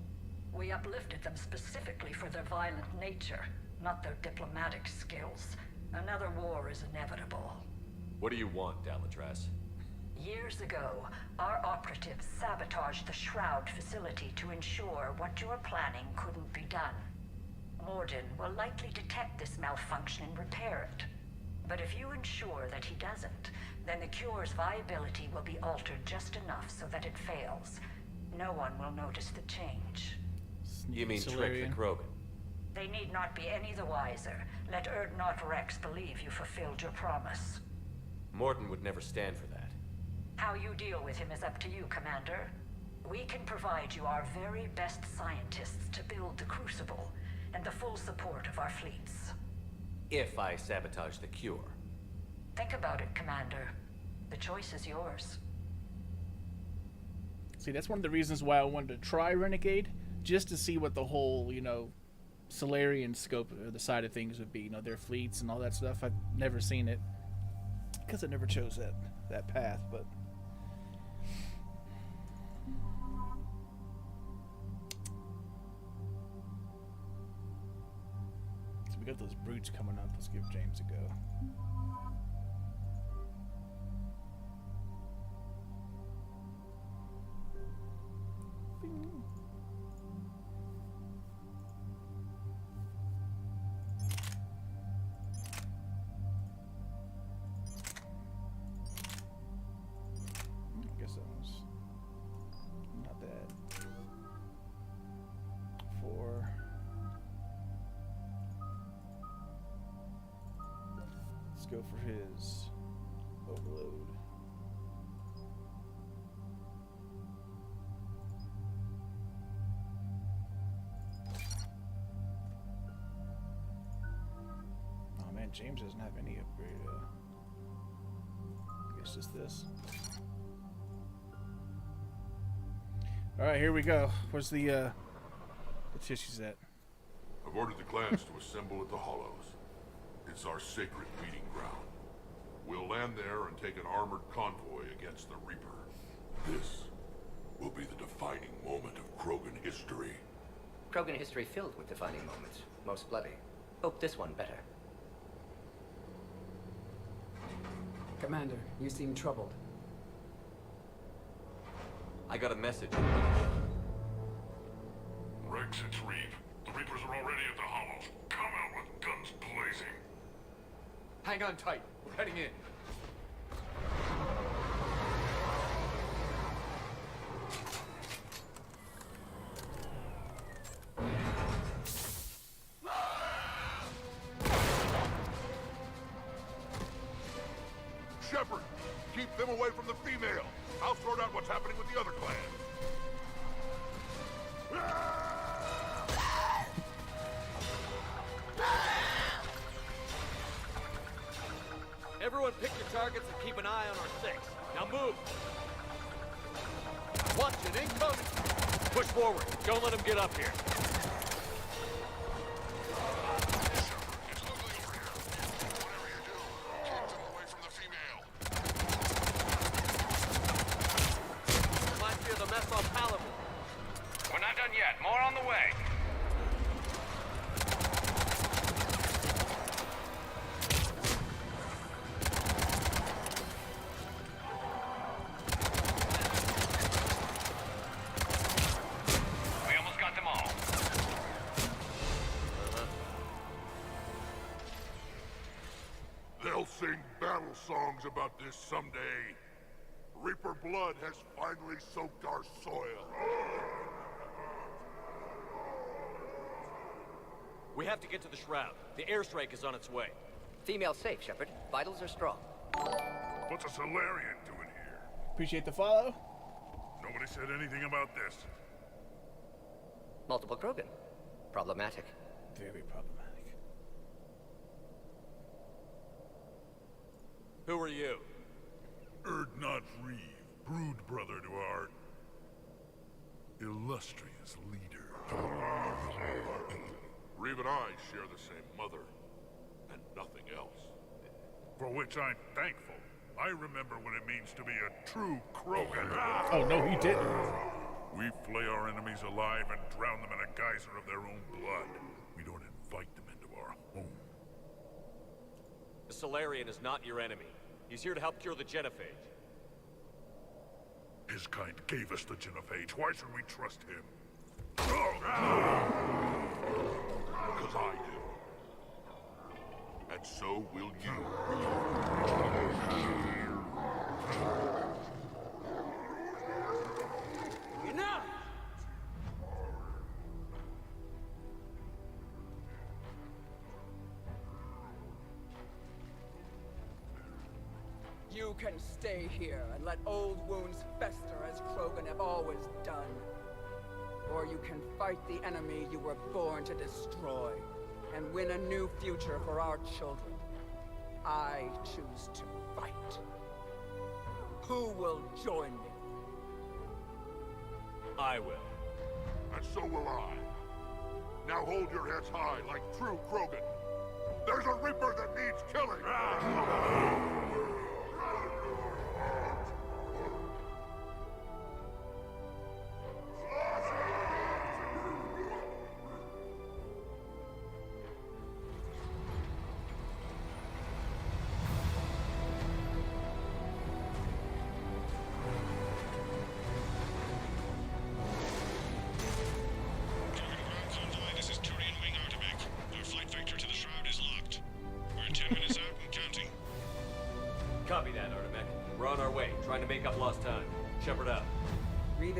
We uplifted them specifically for their violent nature, not their diplomatic skills. Another war is inevitable. What do you want, Dalatrus? Years ago, our operatives sabotaged the Shroud facility to ensure what you were planning couldn't be done. Mordin will likely detect this malfunction and repair it. But if you ensure that he doesn't, then the cure's viability will be altered just enough so that it fails. No one will notice the change. You mean trick the Krogan? They need not be any the wiser. Let Urdnot Rex believe you fulfilled your promise. Mordin would never stand for that. How you deal with him is up to you, Commander. We can provide you our very best scientists to build the Crucible, and the full support of our fleets. If I sabotage the cure. Think about it, Commander. The choice is yours. See, that's one of the reasons why I wanted to try Renegade, just to see what the whole, Solarian scope or the side of things would be, their fleets and all that stuff. I've never seen it, because I never chose that path, but... We got those brutes coming up. Let's give James a go. Bing. I guess that was not bad. 4. Let's go for his overload. Oh man, James doesn't have any upgrade. I guess just this. All right, here we go. Where's the tissues at? I've ordered the clans to assemble at the Hollows. It's our sacred meeting ground. We'll land there and take an armored convoy against the Reaper. This will be the defining moment of Krogan history. Krogan history filled with defining moments. Most bloody. Hope this one better. Commander, you seem troubled. I got a message. Rex, it's Reeve. The Reapers are already at the Hollows. Come out with guns blazing. Hang on tight. We're heading in. Shepard, keep them away from the female. I'll sort out what's happening with the other clans. Everyone pick your targets and keep an eye on our 6. Now move! Watch it, incoming! Push forward. Don't let them get up here. It's ugly over here. Whatever you do, keep them away from the female. Reminds me of the mess on Paladin. We're not done yet. More on the way. We almost got them all. They'll sing battle songs about this someday. Reaper blood has finally soaked our soil. We have to get to the Shroud. The airstrike is on its way. Female safe, Shepard. Vitals are strong. What's a Solarian doing here? Appreciate the follow. Nobody said anything about this. Multiple Krogan. Problematic. Very problematic. Who are you? Erdnot Reeve, brood brother to our illustrious leader. Reeve and I share the same mother, and nothing else. For which I'm thankful. I remember what it means to be a true Krogan. Oh no, he didn't. We flay our enemies alive and drown them in a geyser of their own blood. We don't invite them into our home. The Solarian is not your enemy. He's here to help cure the genophage. His kind gave us the genophage. Why should we trust him? Because I do. And so will you. Enough! You can stay here and let old wounds fester as Krogan have always done. Or you can fight the enemy you were born to destroy and win a new future for our children. I choose to fight. Who will join me? I will. And so will I. Now hold your heads high like true Krogan. There's a Reaper that needs killing!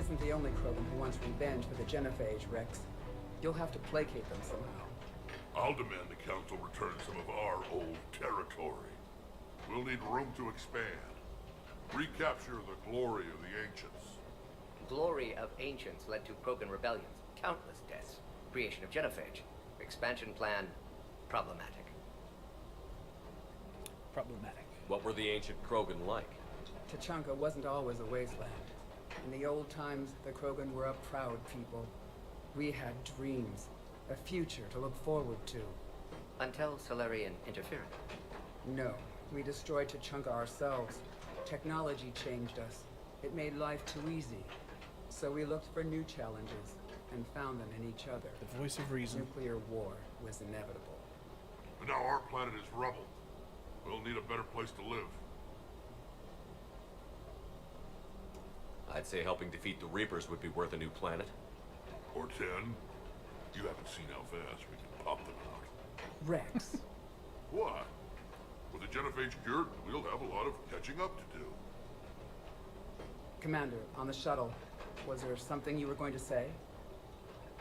isn't the only Krogan who wants revenge for the Genophage, Rex. You'll have to placate them somehow. I'll demand the Council return some of our old territory. We'll need room to expand. Recapture the glory of the Ancients. Glory of Ancients led to Krogan rebellions, countless deaths, creation of Genophage. Expansion plan, problematic. Problematic. What were the ancient Krogan like? Tachanka wasn't always a wasteland. In the old times, the Krogan were a proud people. We had dreams, a future to look forward to. Until Solarian interference. No, we destroyed Tachanka ourselves. Technology changed us. It made life too easy. So we looked for new challenges, and found them in each other. The voice of reason. Nuclear war was inevitable. But now our planet is rubble. We'll need a better place to live. I'd say helping defeat the Reapers would be worth a new planet. Or 10. You haven't seen how fast we can pop them out. Rex. What? With the Genophage cured, we'll have a lot of catching up to do. Commander, on the shuttle, was there something you were going to say?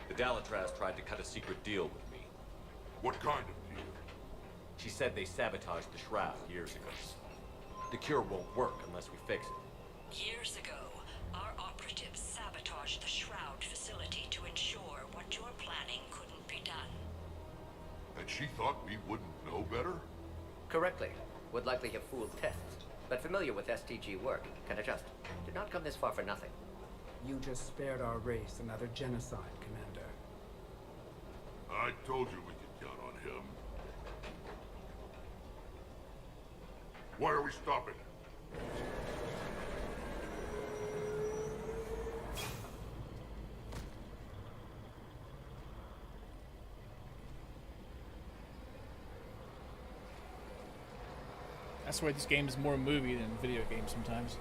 The Dalatraz tried to cut a secret deal with me. What kind of deal? She said they sabotaged the Shroud years ago. The cure won't work unless we fix it. Years ago, our operatives sabotaged the Shroud facility to ensure what you were planning couldn't be done. And she thought we wouldn't know better? Correctly. Would likely have fooled tests, but familiar with STG work, can adjust. Did not come this far for nothing. You just spared our race another genocide, Commander. I told you we could count on him. Why are we stopping? That's why this game is more movie than video game sometimes.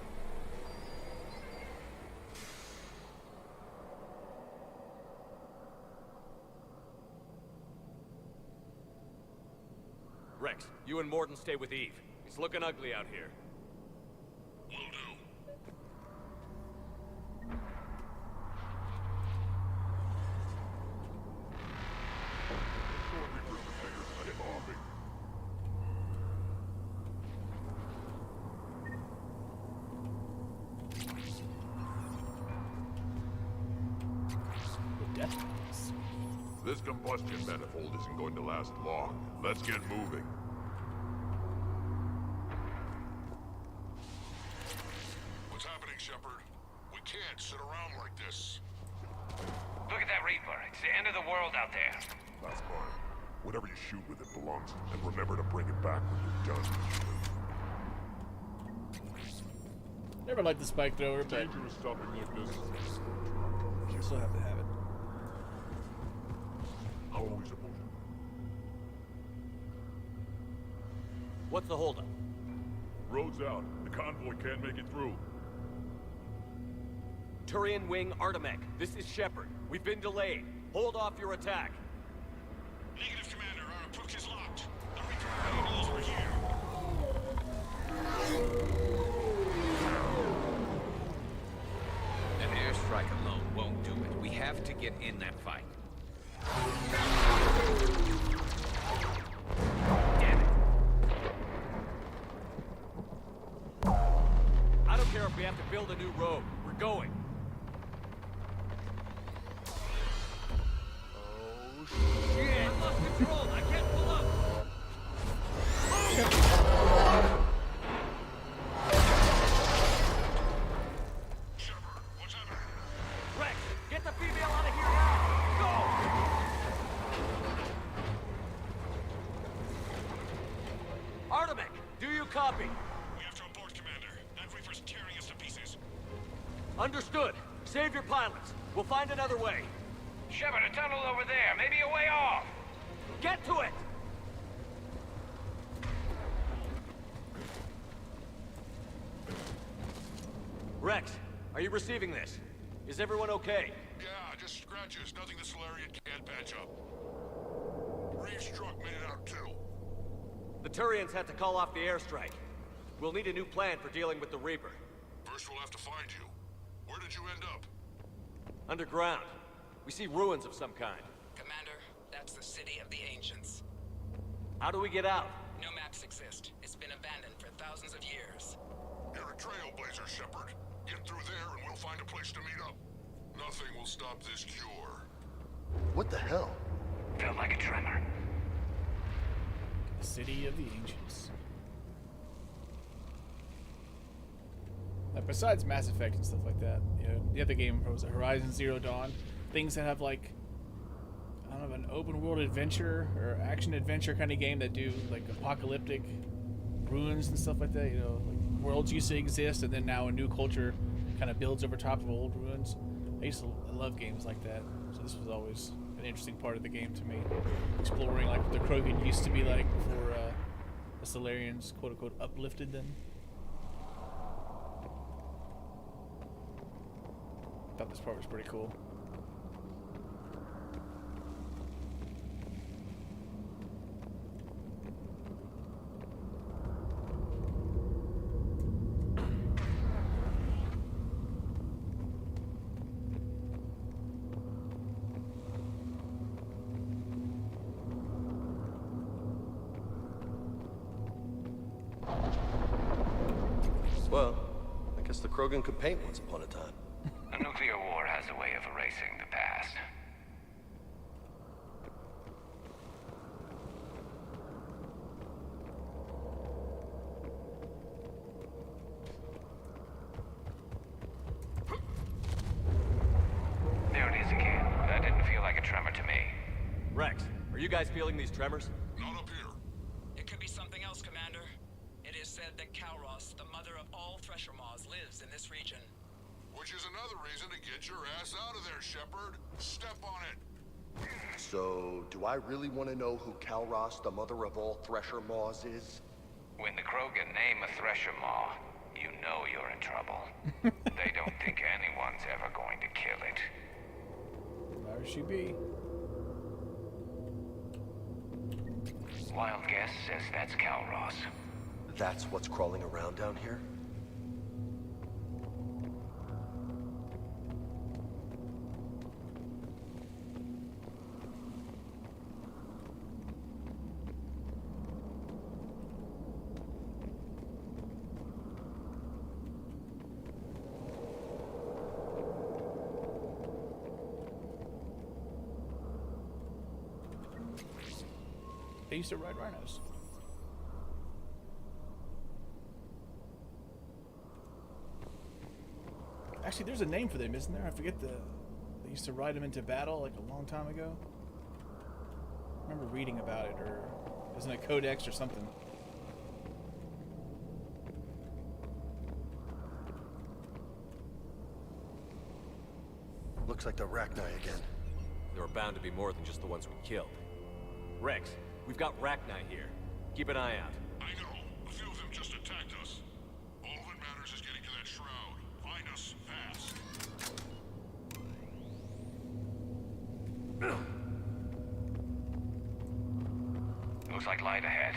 Rex, you and Morden stay with Eve. It's looking ugly out here. Will do. This combustion manifold isn't going to last long. Let's get moving. What's happening, Shepard? We can't sit around like this. Look at that Reaper. It's the end of the world out there. That's fine. Whatever you shoot with it belongs. And remember to bring it back when you're done. Never liked the spike thrower, but Dangerous stopping like this. you still have to have it. How are we supposed to? What's the holdup? Road's out. The convoy can't make it through. Turian Wing Artemech, this is Shepard. We've been delayed. Hold off your attack. Negative, Commander. Our approach is locked. The Reaper knows we're here. An airstrike alone won't do it. We have to get in that fight. Damn it. I don't care if we have to build a new road. We're going. Oh, shit! I lost control! I can't pull up! Shepard, what's happening? Rex, get the female out of here now! Go! Artemech, do you copy? We have to abort, Commander. That Reaper's tearing us to pieces. Understood. Save your pilots. We'll find another way. Shepard, a tunnel over there. Maybe a way off. Get to it! Rex, are you receiving this? Is everyone okay? Yeah, just scratches. Nothing the Solarian can't patch up. Reeves' truck made it out too. The Turians had to call off the airstrike. We'll need a new plan for dealing with the Reaper. First we'll have to find you. Where did you end up? Underground. We see ruins of some kind. Commander, that's the city of the ancients. How do we get out? No maps exist. It's been abandoned for thousands of years. You're a trailblazer, Shepard. Get through there and we'll find a place to meet up. Nothing will stop this cure. What the hell? Felt like a tremor. The city of the ancients. Like, besides Mass Effect and stuff like that, you know, the other game was Horizon Zero Dawn. Things that have like, I don't know, an open world adventure or action adventure kind of game that do like apocalyptic ruins and stuff like that. You know, like worlds used to exist and then now a new culture kind of builds over top of old ruins. I love games like that. So this was always an interesting part of the game to me, exploring like what the Krogan used to be like before the Solarians quote unquote uplifted them. I thought this part was pretty cool. Well, I guess the Krogan could paint once upon a time. A nuclear war has a way of erasing the past. There it is again. That didn't feel like a tremor to me. Rex, are you guys feeling these tremors? Not up here. It could be something else, Commander. It is said that Kalros, the mother of all Thresher Maws, lives in this region. Which is another reason to get your ass out of there, Shepard. Step on it. So, do I really want to know who Kalros, the mother of all Thresher Maws, is? When the Krogan name a Thresher Maw, you know you're in trouble. They don't think anyone's ever going to kill it. There she be. Wild guess says that's Kalros. That's what's crawling around down here? They used to ride rhinos. Actually, there's a name for them, isn't there? I forget they used to ride them into battle like a long time ago. I remember reading about it, or isn't it Codex or something? Looks like the Rachni again. There are bound to be more than just the ones we killed. Rex, we've got Rachni here. Keep an eye out. I know. A few of them just attacked us. All that matters is getting to that shroud. Find us fast. Looks like light ahead.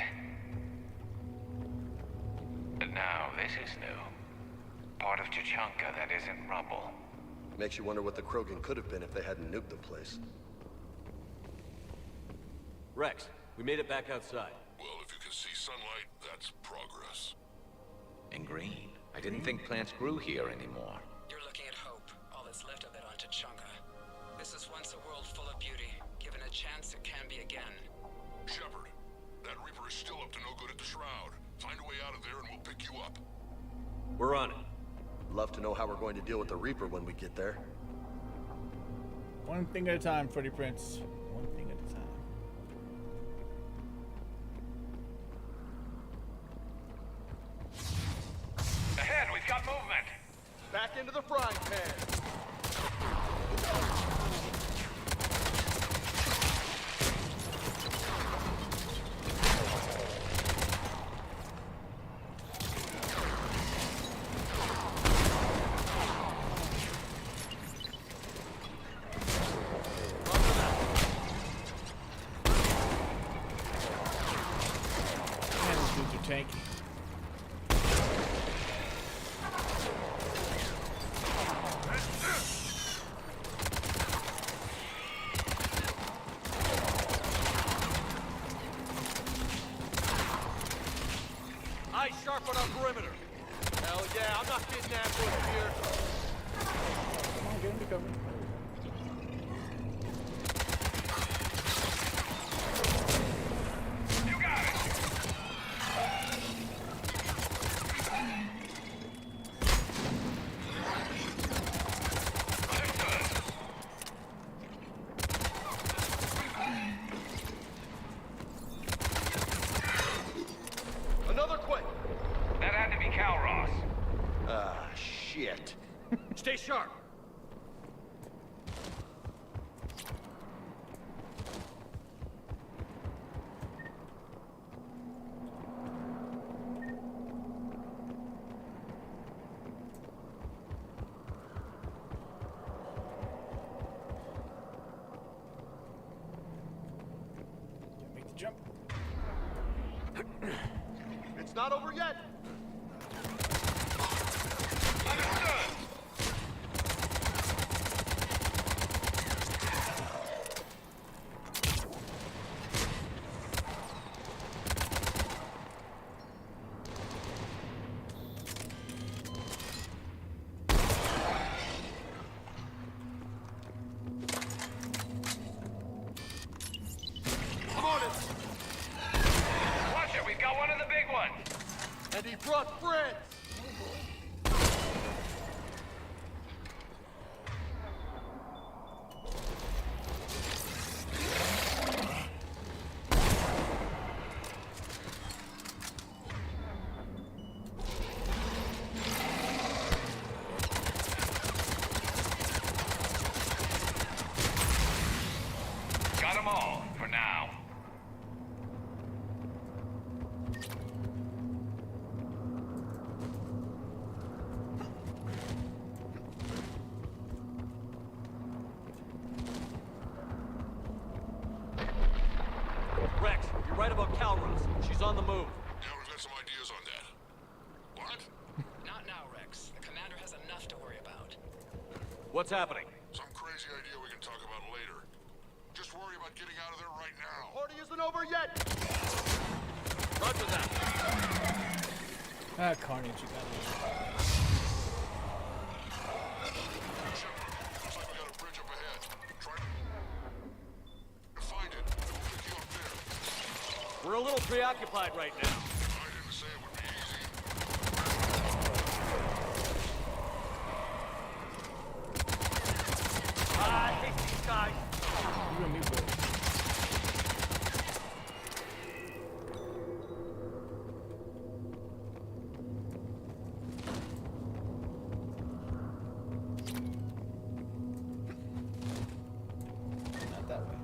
But now this is new. Part of Tuchanka that isn't rubble. Makes you wonder what the Krogan could have been if they hadn't nuked the place. Rex, we made it back outside. Well, if you can see sunlight, that's progress. And green. I didn't think plants grew here anymore. You're looking at hope, all that's left of it on Tuchanka. This is once a world full of beauty. Given a chance, it can be again. Shepard, that Reaper is still up to no good at the shroud. Find a way out of there and we'll pick you up. We're on it. Love to know how we're going to deal with the Reaper when we get there. One thing at a time, Freddie Prince. One thing at a time. Ahead, we've got movement! Back into the frying pan! Man, these dudes are tanky. Eyes sharp on our perimeter. Hell yeah, I'm not getting ambushed here. Come on, get him to cover. You got it! Another quake! That had to be Calros. Ah, shit. Stay sharp. Make the jump. It's not over yet! I'm on it! Watch it, we've got one of the big ones! And he brought friends! Got them all, for now. Rex, you're right about Calros. She's on the move. Yeah, we've got some ideas on that. What? Not now, Rex. The commander has enough to worry about. What's happening? Some crazy idea we can talk about later. Just worry about getting out of there right now. Party isn't over yet! Roger that. Ah, Carnage, you got it. Shepard, looks like we got a bridge up ahead. Try to find it. We'll pick you up there. We're a little preoccupied right now. I didn't say it would be easy. I hate these guys. You and me both. Not that way.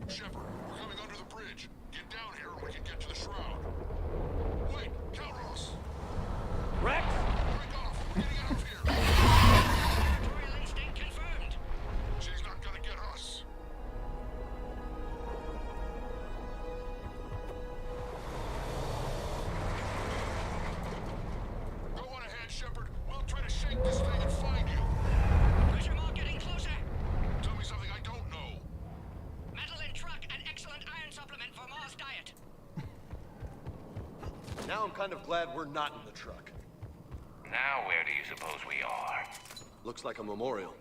Shepard, we're coming under the bridge. Get down here and we can get to the shroud. Wait, Calros! Rex! Break off! We're getting out of here! Territorial instinct confirmed. She's not gonna get us. Go on ahead, Shepard. We'll try to shake this thing and find you. Pressure mark getting closer. Tell me something I don't know. Metal in truck and excellent iron supplement for Mars diet. Now I'm kind of glad we're not in the truck. Now where do you suppose we are? Looks like a memorial.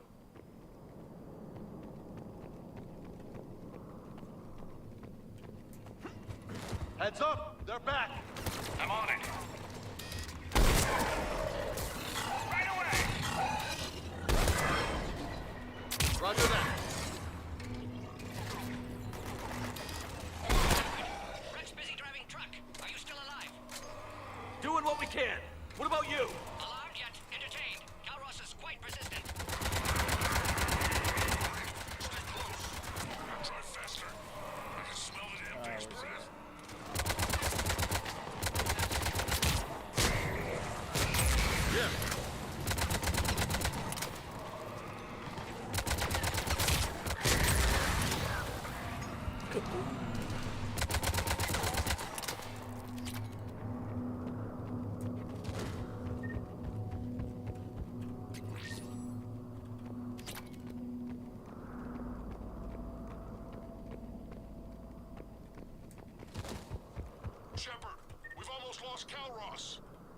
Heads up! They're back! I'm on it. Right away! Roger that. Rex busy driving truck. Are you still alive? Doing what we can. What about you? Alarmed yet? Entertained. Calros is quite persistent. Stay close. Try faster. I can smell the damn thing's breath. Yeah.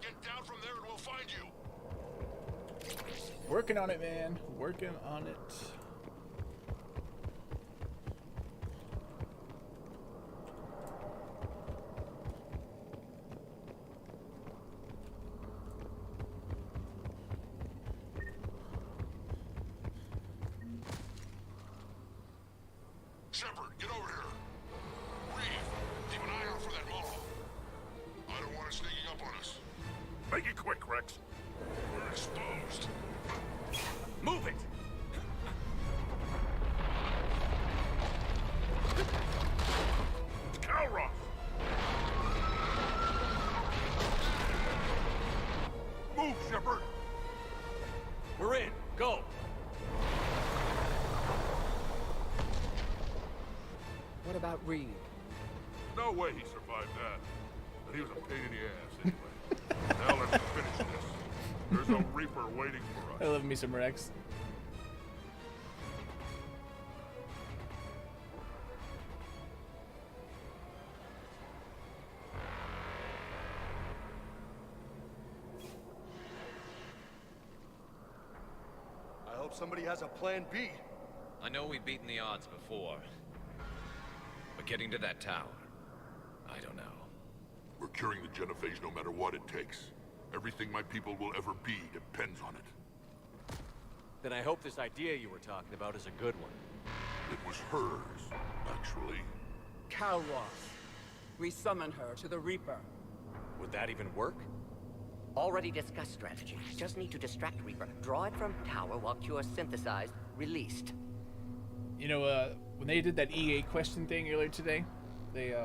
Get down from there and we'll find you. Working on it, man. Working on it. Shepard, get over here. Reeve, keep an eye out for that mall. I don't want it sneaking up on us. Make it quick, Rex. We're exposed. Move it! It's Calroth! Move, Shepard! We're in. Go! What about Reed? No way he survived that. But he was a pain in the ass anyway. Now let's finish this. There's a Reaper waiting for us. I love me some Rex. I hope somebody has a plan B. I know we've beaten the odds before. But getting to that tower, I don't know. We're curing the genophage no matter what it takes. Everything my people will ever be depends on it. Then I hope this idea you were talking about is a good one. It was hers, actually. Calroth. We summon her to the Reaper. Would that even work? Already discussed strategy. Just need to distract Reaper. Draw it from tower while Cure synthesized, released. You know, when they did that EA question thing earlier today, they,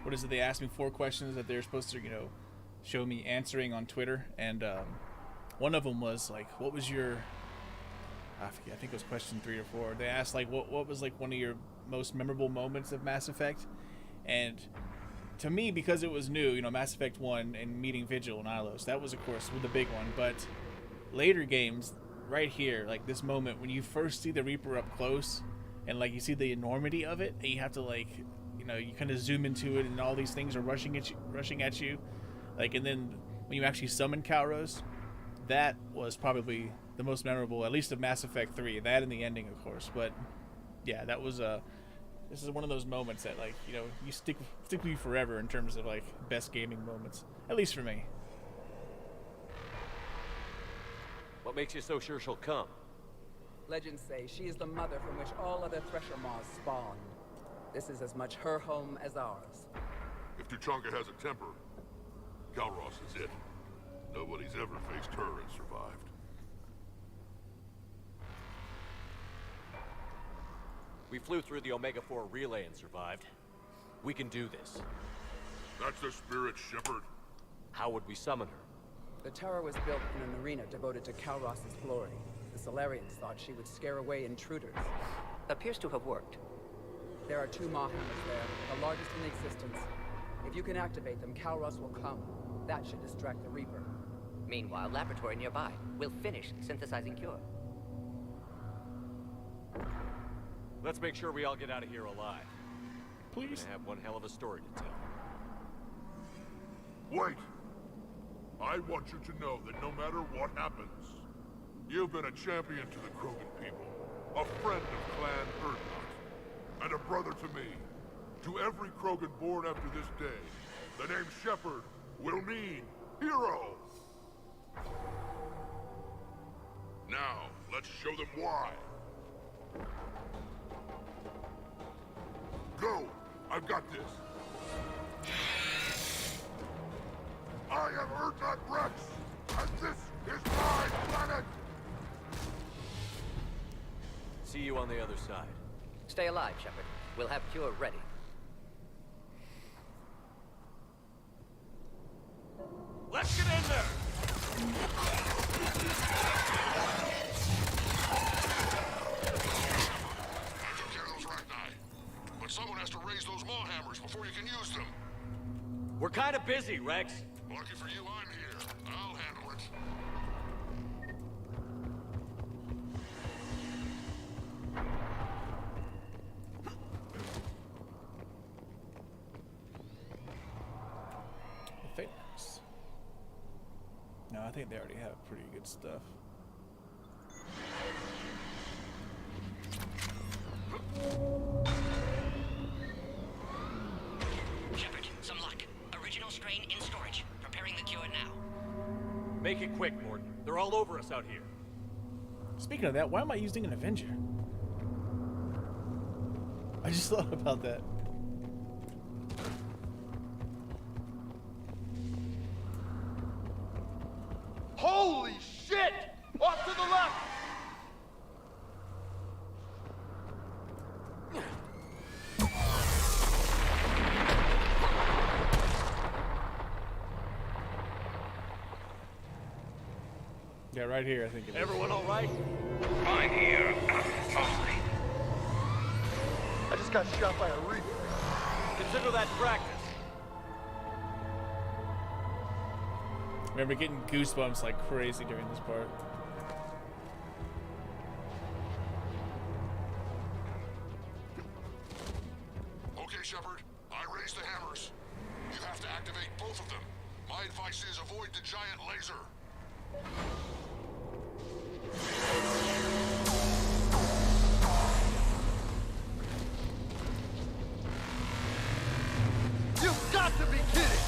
what is it? They asked me 4 questions that they're supposed to, you know, show me answering on Twitter, and one of them was like, what was your, I forget, I think it was question 3 or 4. They asked like, what was like one of your most memorable moments of Mass Effect, and to me, because it was new, you know, Mass Effect 1 and meeting Vigil and Ilos, that was of course the big one, but later games, right here, like this moment when you first see the Reaper up close, and like you see the enormity of it, and you have to like, you know, you kind of zoom into it, and all these things are rushing at you, like, and then when you actually summon Calros, that was probably the most memorable, at least of Mass Effect 3. That and the ending, of course, but yeah, that was this is one of those moments that, like, you know, you stick with you forever in terms of like best gaming moments, at least for me. What makes you so sure she'll come? Legends say she is the mother from which all other Thresher Maws spawned. This is as much her home as ours. If Tuchanka has a temper, Calross is it. Nobody's ever faced her and survived. We flew through the Omega-4 relay and survived. We can do this. That's the spirit, Shepard. How would we summon her? The tower was built in an arena devoted to Calross's glory. The Solarians thought she would scare away intruders. Appears to have worked. There are 2 Maw hammers there, the largest in existence. If you can activate them, Calross will come. That should distract the Reaper. Meanwhile, laboratory nearby. We'll finish synthesizing Cure. Let's make sure we all get out of here alive. Please. We're gonna have one hell of a story to tell. Wait! I want you to know that no matter what happens, you've been a champion to the Krogan people, a friend of Clan Erdnot, and a brother to me. To every Krogan born after this day, the name Shepard will mean hero! Now, let's show them why. Go! I've got this! I am Erdnot Rex, and this is my planet! See you on the other side. Stay alive, Shepard. We'll have Cure ready. Let's get in there! I took care of those Rachni. But someone has to raise those Maw hammers before you can use them. We're kind of busy, Rex. Lucky for you, I'm here. I'll handle it. Thanks. No, I think they already have pretty good stuff. Shepard, some luck. Original strain in storage. Preparing the cure now. Make it quick, Morton. They're all over us out here. Speaking of that, why am I using an Avenger? I just thought about that. Holy shit! Off to the left! Yeah, right here, I think it is. Everyone all right? Fine here. Mostly. I just got shot by a Reaper. Consider that practice. I remember getting goosebumps like crazy during this part. Okay, Shepard. I raised the hammers. You have to activate both of them. My advice is avoid the giant laser. You've got to be kidding!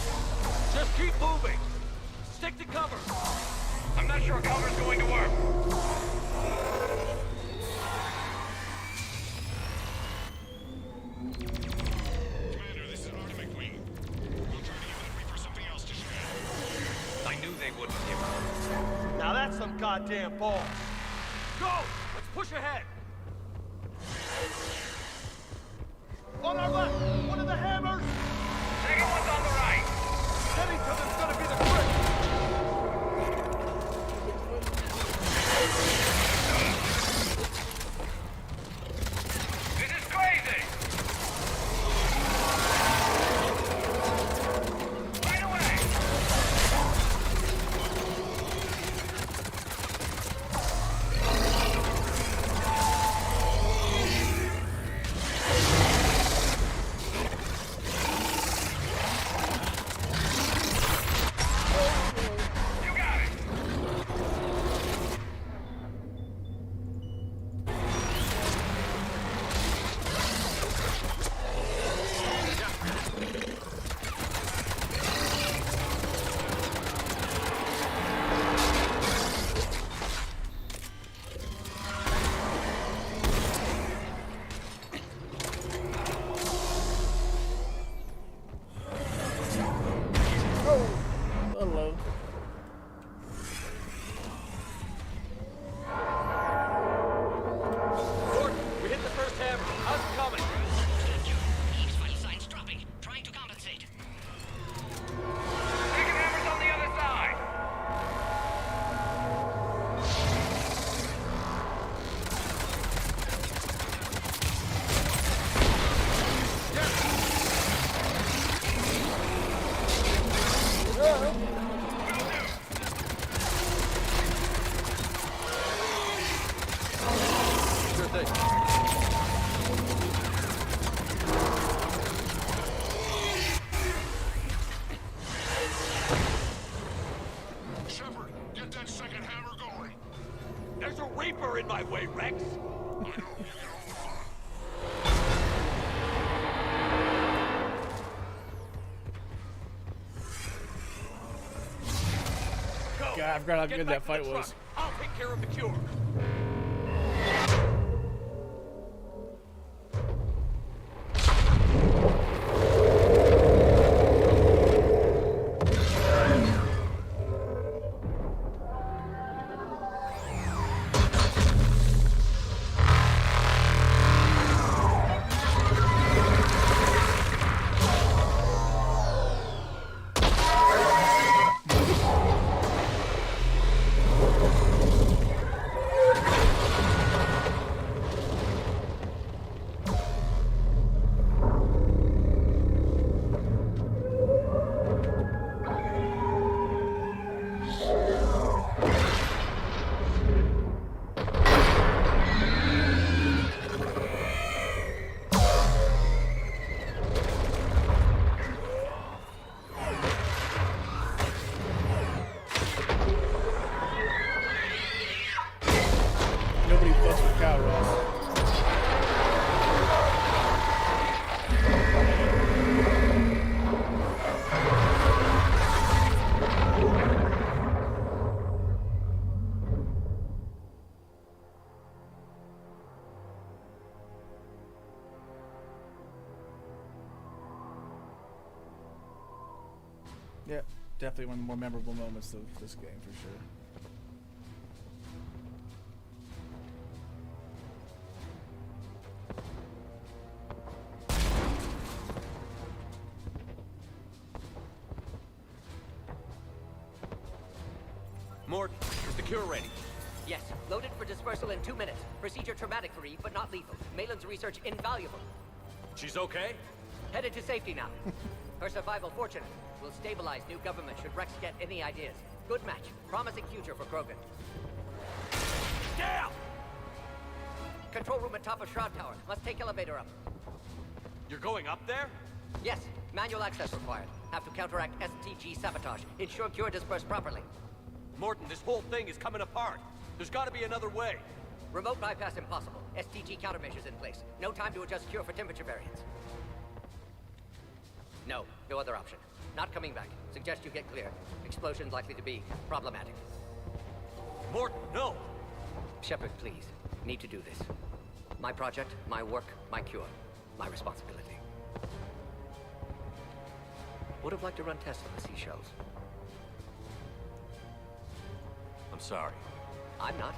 Just keep moving. Stick to cover. I'm not sure cover's going to work. Commander, this is Artemis Queen. We'll try to give that Reaper something else to shred. I knew they wouldn't give up. Now that's some goddamn balls. Go! Let's push ahead. On our left, one of the hammers! Second one's on the right. Getting to them's gonna be the trick! This is crazy. Right away. You got it. Hello. Morton, we hit the first hammer. How's it coming? Eve's vital signs dropping. Trying to compensate. Second hammer's on the other side. Sure thing. Shepard, get that second hammer going. There's a Reaper in my way, Rex. I know, you get all the fun. Go. God, I forgot how Get good back that to fight the was. truck. I'll take care of the cure. Yeah, definitely one of the more memorable moments of this game for sure. Morton, is the cure ready? Yes, loaded for dispersal in 2 minutes. Procedure traumatic-free, but not lethal. Malin's research invaluable. She's okay? Headed to safety now. Her survival fortunate. Will stabilize new government should Rex get any ideas. Good match. Promising future for Krogan. Damn! Control room at top of Shroud Tower. Must take elevator up. You're going up there? Yes, manual access required. Have to counteract STG sabotage. Ensure cure dispersed properly. Morton, this whole thing is coming apart. There's gotta be another way. Remote bypass impossible. STG countermeasures in place. No time to adjust cure for temperature variance. No other option. Not coming back. Suggest you get clear. Explosion's likely to be problematic. Morton, no! Shepard, please. Need to do this. My project, my work, my cure. My responsibility. Would have liked to run tests on the seashells. I'm sorry. I'm not.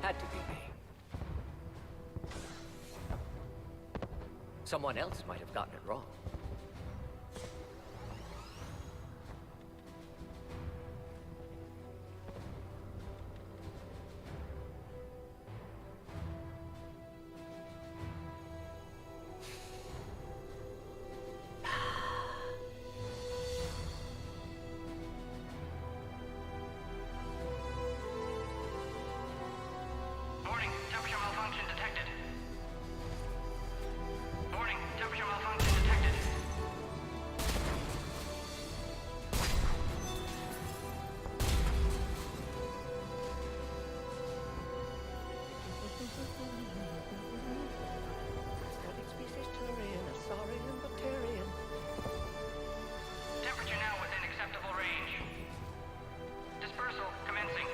Had to be me. Someone else might have gotten it wrong. Warning, temperature malfunction detected. Warning, temperature malfunction detected. Static species Turian, a saurian, bacterian. Temperature now within acceptable range. Dispersal commencing.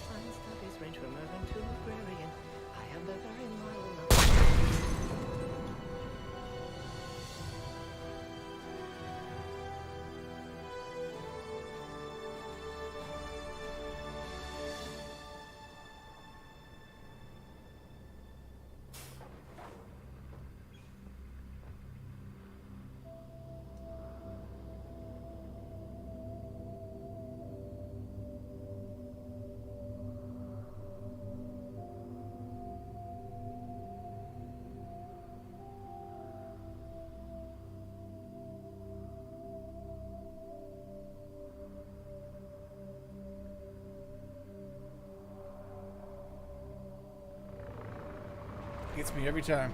Science studies range from urban to agrarian. I am the very model of... Gets me every time.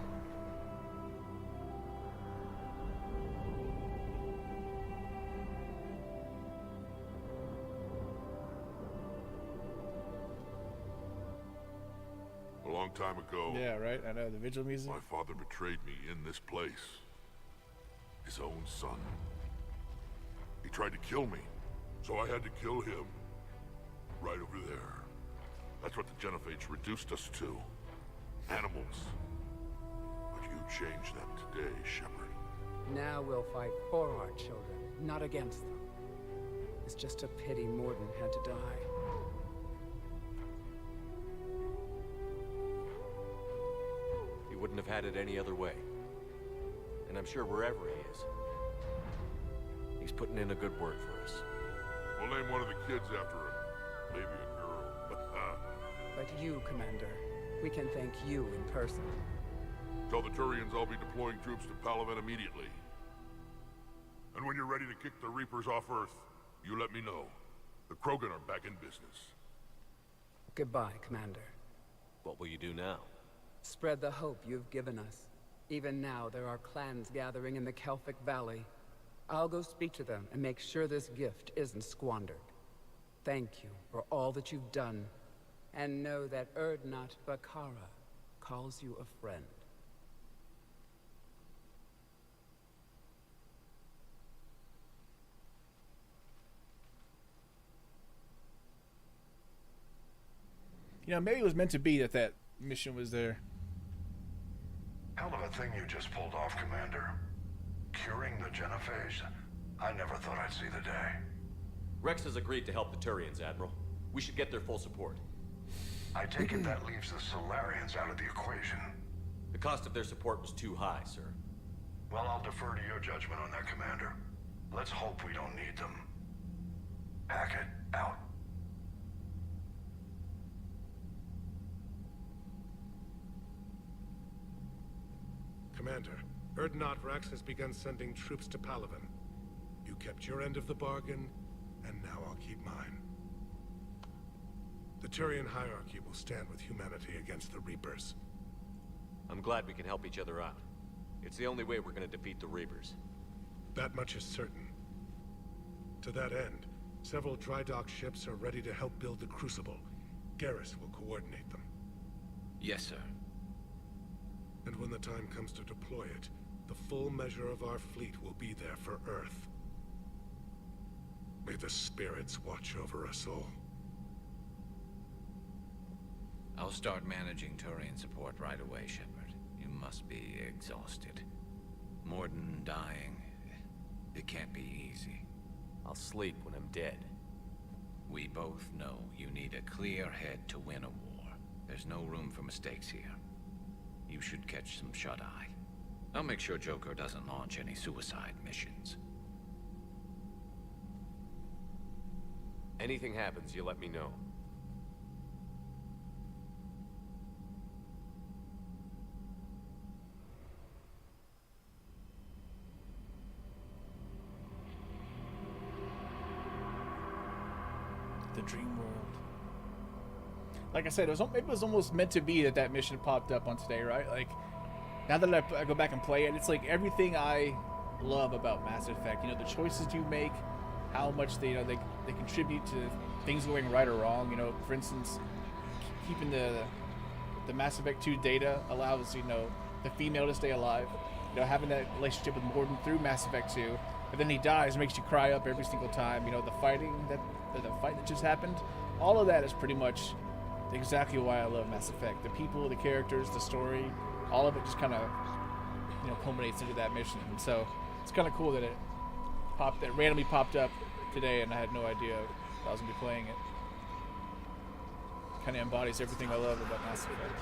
A long time ago, Yeah, right? I know, the vigil music. my father betrayed me in this place. His own son. He tried to kill me, so I had to kill him. Right over there. That's what the Genophage reduced us to. Animals. But you changed them today, Shepard. Now we'll fight for our children, not against them. It's just a pity Morden had to die. He wouldn't have had it any other way. And I'm sure wherever he is, he's putting in a good word for us. We'll name one of the kids after him. Maybe a girl. But you, Commander, we can thank you in person. Tell the Turians I'll be deploying troops to Palaven immediately. And when you're ready to kick the Reapers off Earth, you let me know. The Krogan are back in business. Goodbye, Commander. What will you do now? Spread the hope you've given us. Even now, there are clans gathering in the Kelphic Valley. I'll go speak to them and make sure this gift isn't squandered. Thank you for all that you've done. And know that Erdnot Bakara calls you a friend. You know, maybe it was meant to be that that mission was there. Hell of a thing you just pulled off, Commander. Curing the genophage? I never thought I'd see the day. Rex has agreed to help the Turians, Admiral. We should get their full support. I take it that leaves the Solarians out of the equation. The cost of their support was too high, sir. Well, I'll defer to your judgment on that, Commander. Let's hope we don't need them. Hackett, out. Commander, Erdnot Rex has begun sending troops to Palaven. You kept your end of the bargain, and now I'll keep mine. The Turian hierarchy will stand with humanity against the Reapers. I'm glad we can help each other out. It's the only way we're going to defeat the Reapers. That much is certain. To that end, several dry dock ships are ready to help build the Crucible. Garrus will coordinate them. Yes, sir. And when the time comes to deploy it, the full measure of our fleet will be there for Earth. May the spirits watch over us all. I'll start managing Turian support right away, Shepard. You must be exhausted. Morden dying. It can't be easy. I'll sleep when I'm dead. We both know you need a clear head to win a war. There's no room for mistakes here. You should catch some shut-eye. I'll make sure Joker doesn't launch any suicide missions. Anything happens, you let me know. The dream world. Like I said, maybe it was almost meant to be that that mission popped up on today, right? Like, now that I go back and play it, it's like everything I love about Mass Effect. You know, the choices you make, how much they contribute to things going right or wrong. You know, for instance, keeping the Mass Effect 2 data allows, you know, the female to stay alive. You know, having that relationship with Morden through Mass Effect 2, but then he dies, makes you cry up every single time. You know, the fight that just happened, all of that is pretty much exactly why I love Mass Effect. The people, the characters, the story, all of it just kind of, you know, culminates into that mission. And so it's kind of cool that it randomly popped up today, and I had no idea I was gonna be playing it. Kind of embodies everything I love about Mass Effect.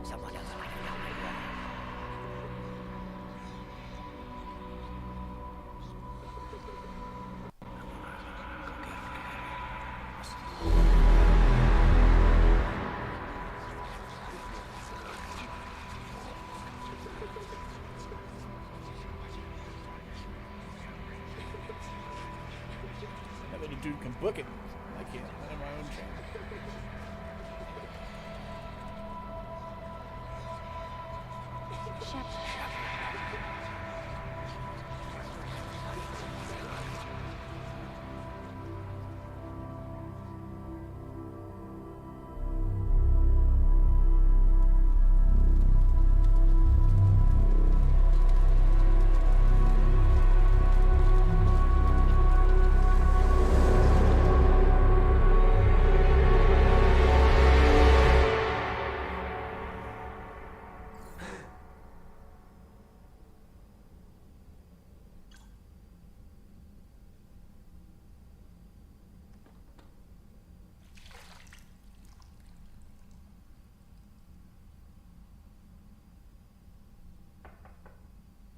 Someone else might have done it wrong. That little dude can book it. I can't. I have my own channel.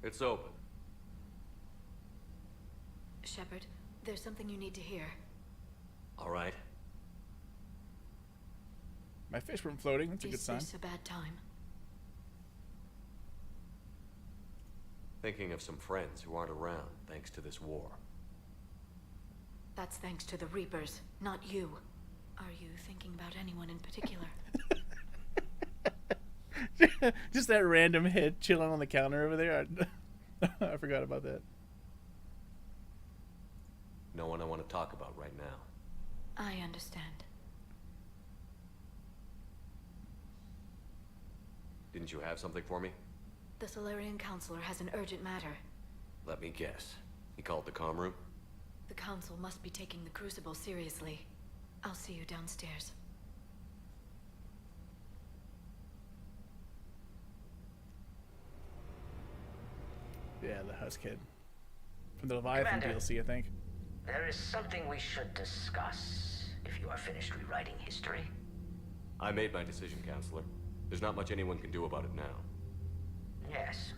It's open. Shepard, there's something you need to hear. All right. My fish weren't floating. That's a good sign. Is this a bad time? Thinking of some friends who aren't around thanks to this war. That's thanks to the Reapers, not you. Are you thinking about anyone in particular? Just that random hit chilling on the counter over there. I forgot about that. No one I want to talk about right now. I understand. Didn't you have something for me? The Solarian Counselor has an urgent matter. Let me guess. He called the comm room? The Council must be taking the Crucible seriously. I'll see you downstairs. Yeah, the Husk Kid. From the Leviathan Commander, DLC, I think. there is something we should discuss, if you are finished rewriting history. I made my decision, Counselor. There's not much anyone can do about it now. Yes.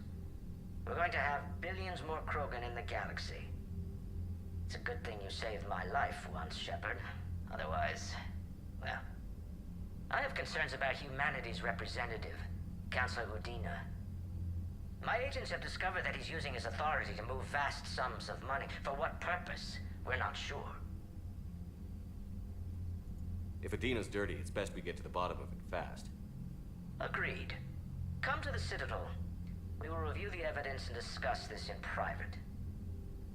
We're going to have billions more Krogan in the galaxy. It's a good thing you saved my life once, Shepard. Otherwise, well... I have concerns about humanity's representative, Councilor Udina. My agents have discovered that he's using his authority to move vast sums of money. For what purpose? We're not sure. If Adina's dirty, it's best we get to the bottom of it fast. Agreed. Come to the Citadel. We will review the evidence and discuss this in private.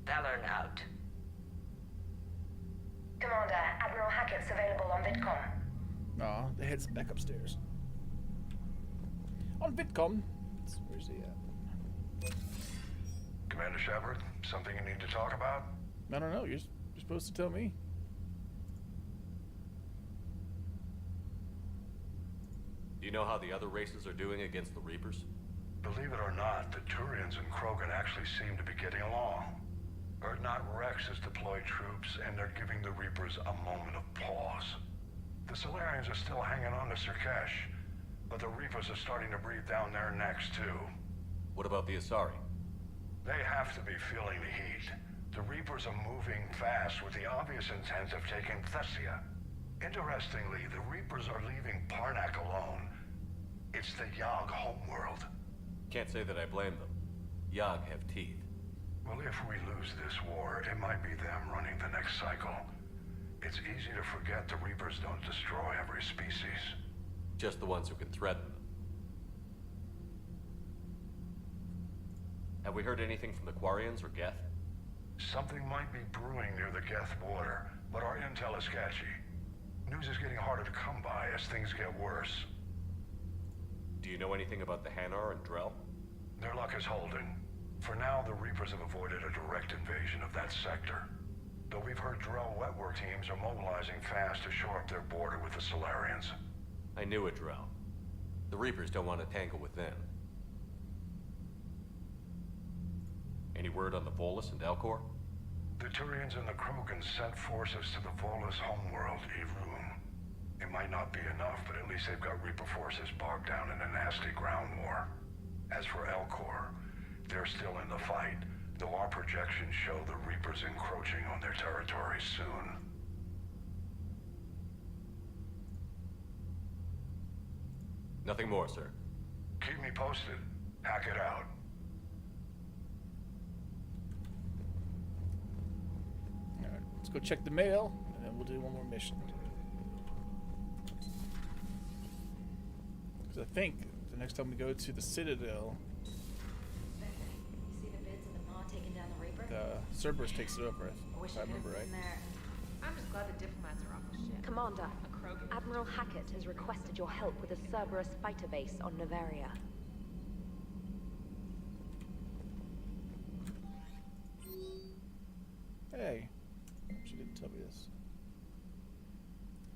Valorn out. Commander, Admiral Hackett's available on VidCom. Aw, the head's back upstairs. On VidCom. Where's he at? Commander Shepard, something you need to talk about? I don't know. You're supposed to tell me. Do you know how the other races are doing against the Reapers? Believe it or not, the Turians and Krogan actually seem to be getting along. Urdnot Rex has deployed troops, and they're giving the Reapers a moment of pause. The Solarians are still hanging on to Sirkesh, but the Reapers are starting to breathe down their necks, too. What about the Asari? They have to be feeling the heat. The Reapers are moving fast with the obvious intent of taking Thessia. Interestingly, the Reapers are leaving Parnak alone. It's the Yogg homeworld. Can't say that I blame them. Yogg have teeth. Well, if we lose this war, it might be them running the next cycle. It's easy to forget the Reapers don't destroy every species. Just the ones who can threaten them. Have we heard anything from the Quarians or Geth? Something might be brewing near the Geth border, but our intel is sketchy. News is getting harder to come by as things get worse. Do you know anything about the Hanar and Drell? Their luck is holding. For now, the Reapers have avoided a direct invasion of that sector. Though we've heard Drell wetwork teams are mobilizing fast to shore up their border with the Solarians. I knew it, Drell. The Reapers don't want to tangle with them. Any word on the Volus and Elcor? The Turians and the Krogan sent forces to the Volus homeworld, Evrun. It might not be enough, but at least they've got Reaper forces bogged down in a nasty ground war. As for Elcor, they're still in the fight, though our projections show the Reapers encroaching on their territory soon. Nothing more, sir. Keep me posted. Hack it out. Alright, let's go check the mail, and then we'll do one more mission. Because I think the next time we go to the Citadel, Cerberus takes it over, if I remember right. I'm just glad the diplomats are off the ship. Commander, Admiral Hackett has requested your help with a Cerberus fighter base on Novaria. Hey, she didn't tell me this.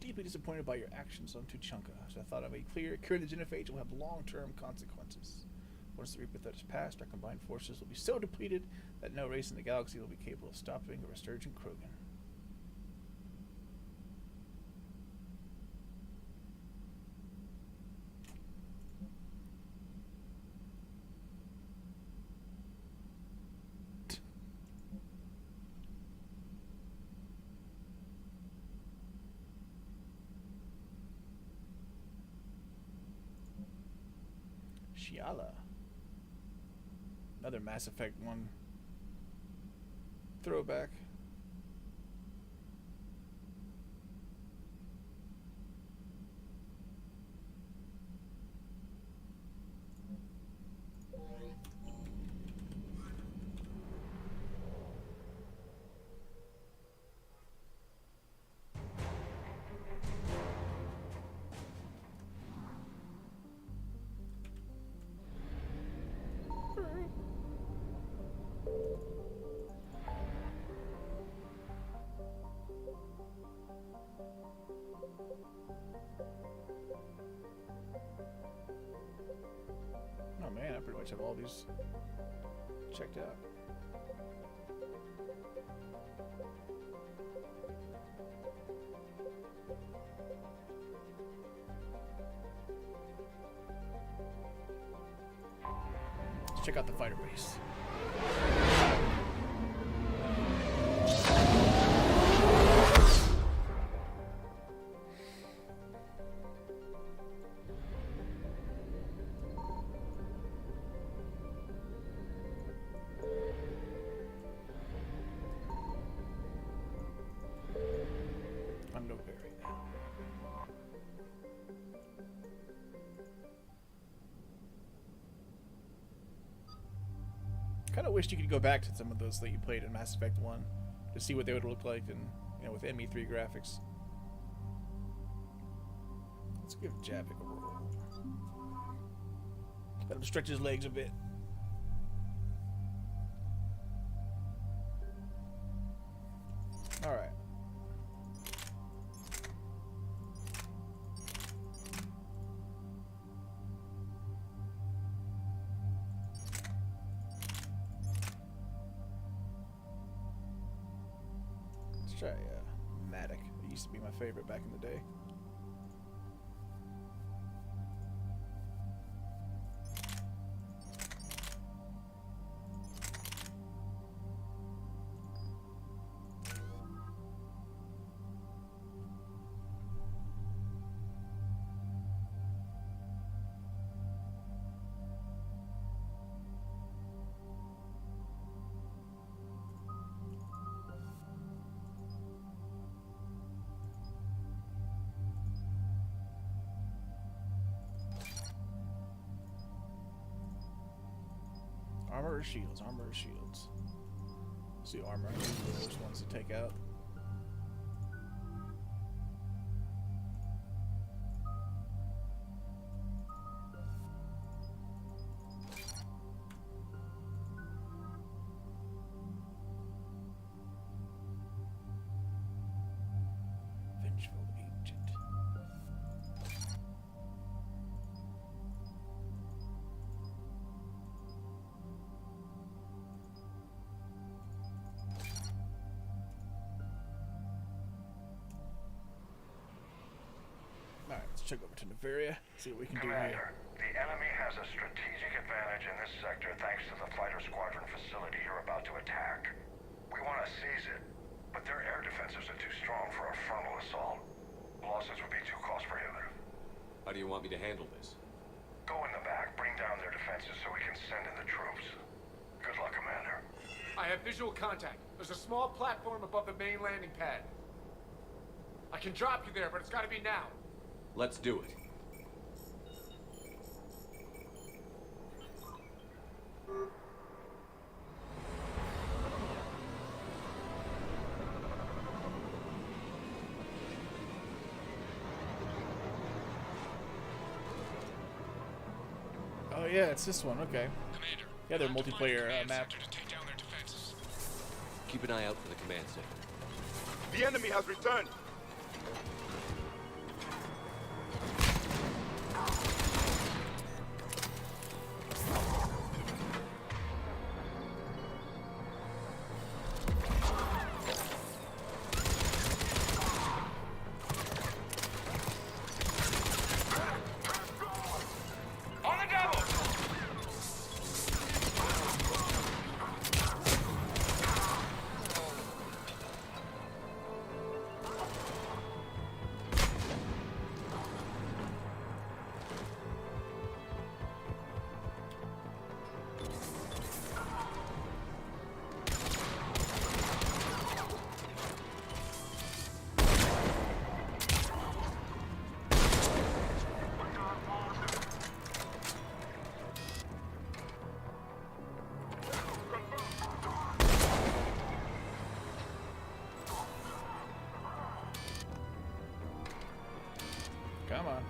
Deeply disappointed by your actions on Tuchanka, so I thought I made clear curing the genophage will have long-term consequences. Once the Reaper threat is past, our combined forces will be so depleted that no race in the galaxy will be capable of stopping a resurgent Krogan. Shiala. Another Mass Effect 1 throwback. have all these checked out. Let's check out the fighter base. Kind of wished you could go back to some of those that you played in Mass Effect 1 to see what they would look like, and with ME3 graphics. Let's give Javik a roll. Let him stretch his legs a bit. All right. Try Matic. It used to be my favorite back in the day. Armor or shields? Armor or shields? Let's do armor. These are the worst ones to take out. Vengeful Agent. Alright, let's check over to Nevaria, see what we can do here. The enemy has a strategic advantage in this sector thanks to the fighter squadron facility you're about to attack. We want to seize it, but their air defenses are too strong for a frontal assault. Losses would be too cost prohibitive. How do you want me to handle this? Go in the back, bring down their defenses so we can send in the troops. Good luck, Commander. I have visual contact. There's a small platform above the main landing pad. I can drop you there, but it's got to be now. Let's do it. Oh yeah, it's this one. Okay. Commander, yeah, their multiplayer map. to take down their defenses. Keep an eye out for the command center. The enemy has returned. Come on.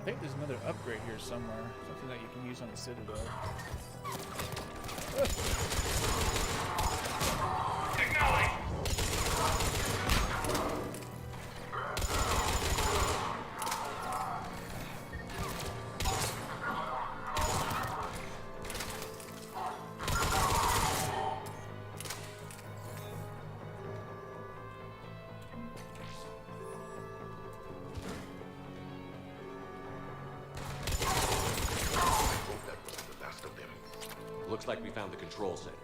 think there's another upgrade here somewhere. Something that you can use on the Citadel. Signaling! Looks like we found the control center.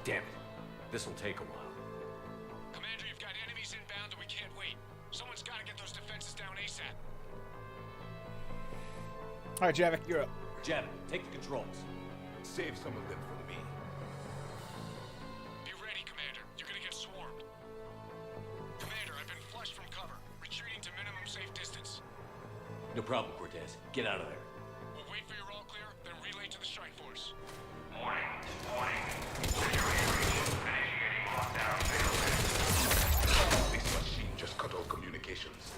Damn it. This'll take a while. Commander, you've got enemies inbound and we can't wait. Someone's got to get those defenses down ASAP. All right, Javik, you're up. Javik, take the controls. Save some of them for me. Be ready, Commander. You're gonna get swarmed. Commander, I've been flushed from cover. Retreating to minimum safe distance. No problem, Cortez. Get out of there. We'll wait for your all clear, then relay to the strike force. Warning. Initiating lockdown failed. This machine just cut all communications.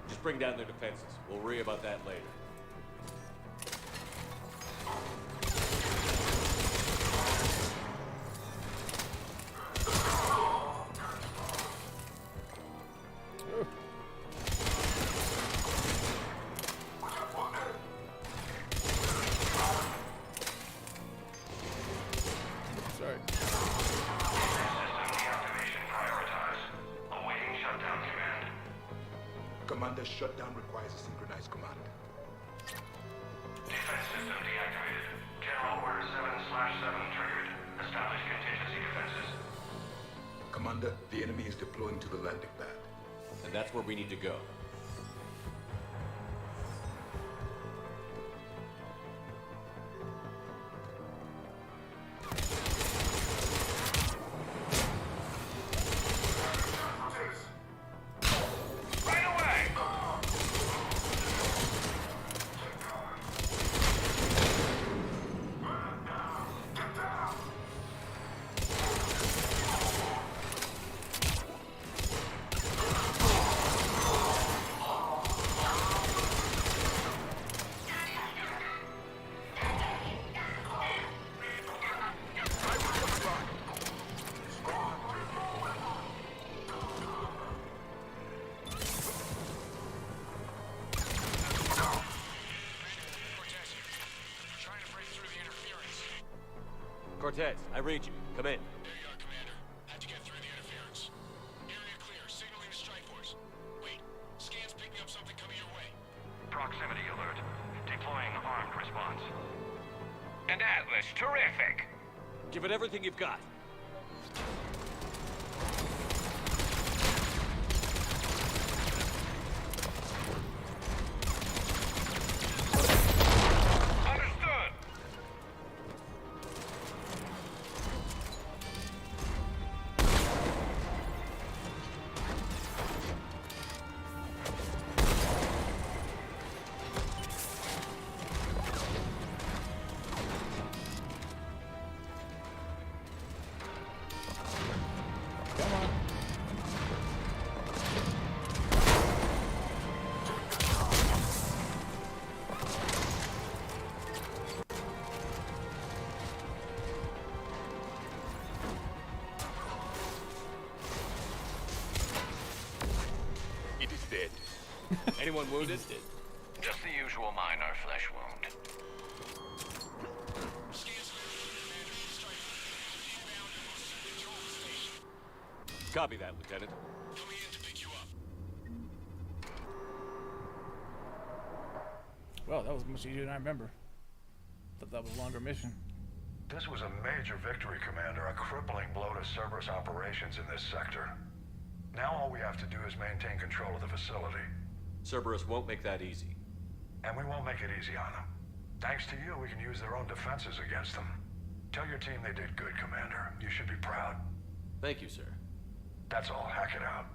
Just bring down their defenses. We'll worry about that later. Sorry. System deactivation prioritized. Awaiting shutdown command. Commander, shutdown requires a synchronized command. Defense system deactivated. General Order 7/7 triggered. Establish contingency defenses. Commander, the enemy is deploying to the landing pad. And that's where we need to go. Right away! Cortez, I read you. Come in. There you are, Commander. Had to get through the interference. Area clear. Signaling the strike force. Wait. Scan's picking up something coming your way. Proximity alert. Deploying armed response. And Atlas, terrific! Give it everything you've got. Understood! Come on. It is dead. Anyone wounded? Just the usual minor flesh wound. Copy that, Lieutenant. Coming in to pick you up. Well, that was much easier than I remember. Thought that was a longer mission. This was a major victory, Commander. A crippling blow to Cerberus operations in this sector. Now all we have to do is maintain control of the facility. Cerberus won't make that easy. And we won't make it easy on them. Thanks to you, we can use their own defenses against them. Tell your team they did good, Commander. You should be proud. Thank you, sir. That's all. Hack it out.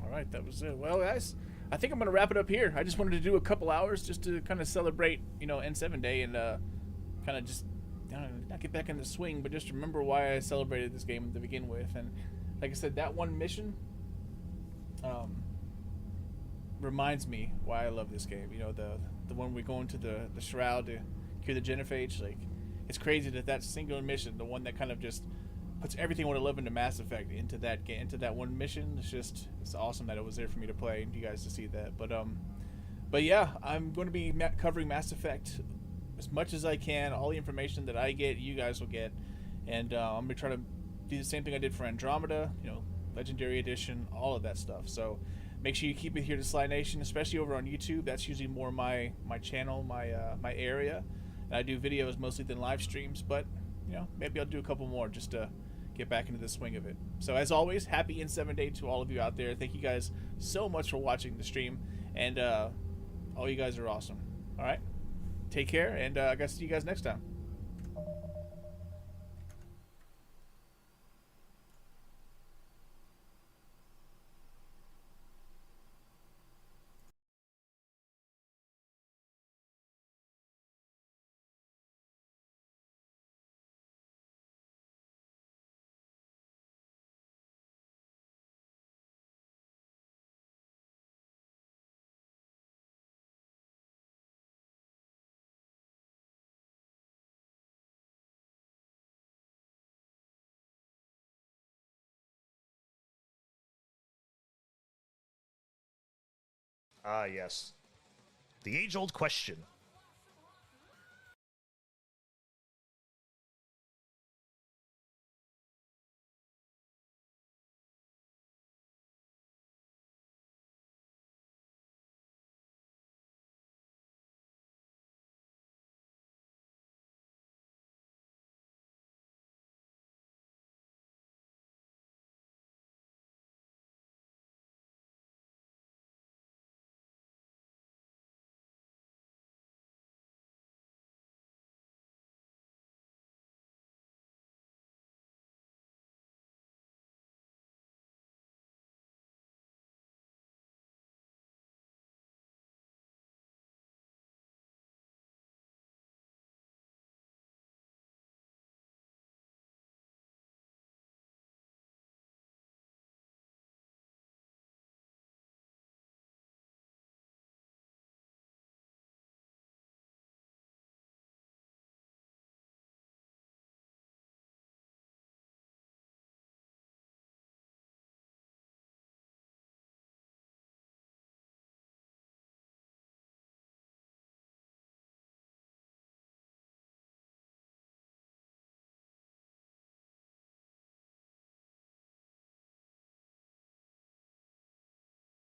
All right, that was it. Well, guys, I think I'm going to wrap it up here. I just wanted to do a couple hours just to kind of celebrate, you know, N7 Day and kind of just, I don't know, not get back in the swing, but just remember why I celebrated this game to begin with. And like I said, that one mission reminds me why I love this game. You know, the one we go into the shroud to cure the genophage. Like, it's crazy that singular mission, the one that kind of just puts everything I would love into Mass Effect into that game, into that one mission. It's awesome that it was there for me to play and you guys to see that. But yeah, I'm going to be covering Mass Effect as much as I can. All the information that I get, you guys will get, and I'm gonna try to do the same thing I did for Andromeda. You know, Legendary Edition, all of that stuff. So make sure you keep it here to Sly Nation, especially over on YouTube. That's usually more my channel, my area. And I do videos mostly than live streams, but you know, maybe I'll do a couple more just to get back into the swing of it. So as always, happy N7 Day to all of you out there. Thank you guys so much for watching the stream, and all you guys are awesome. All right, take care, and I guess see you guys next time. Ah, yes. The age-old question.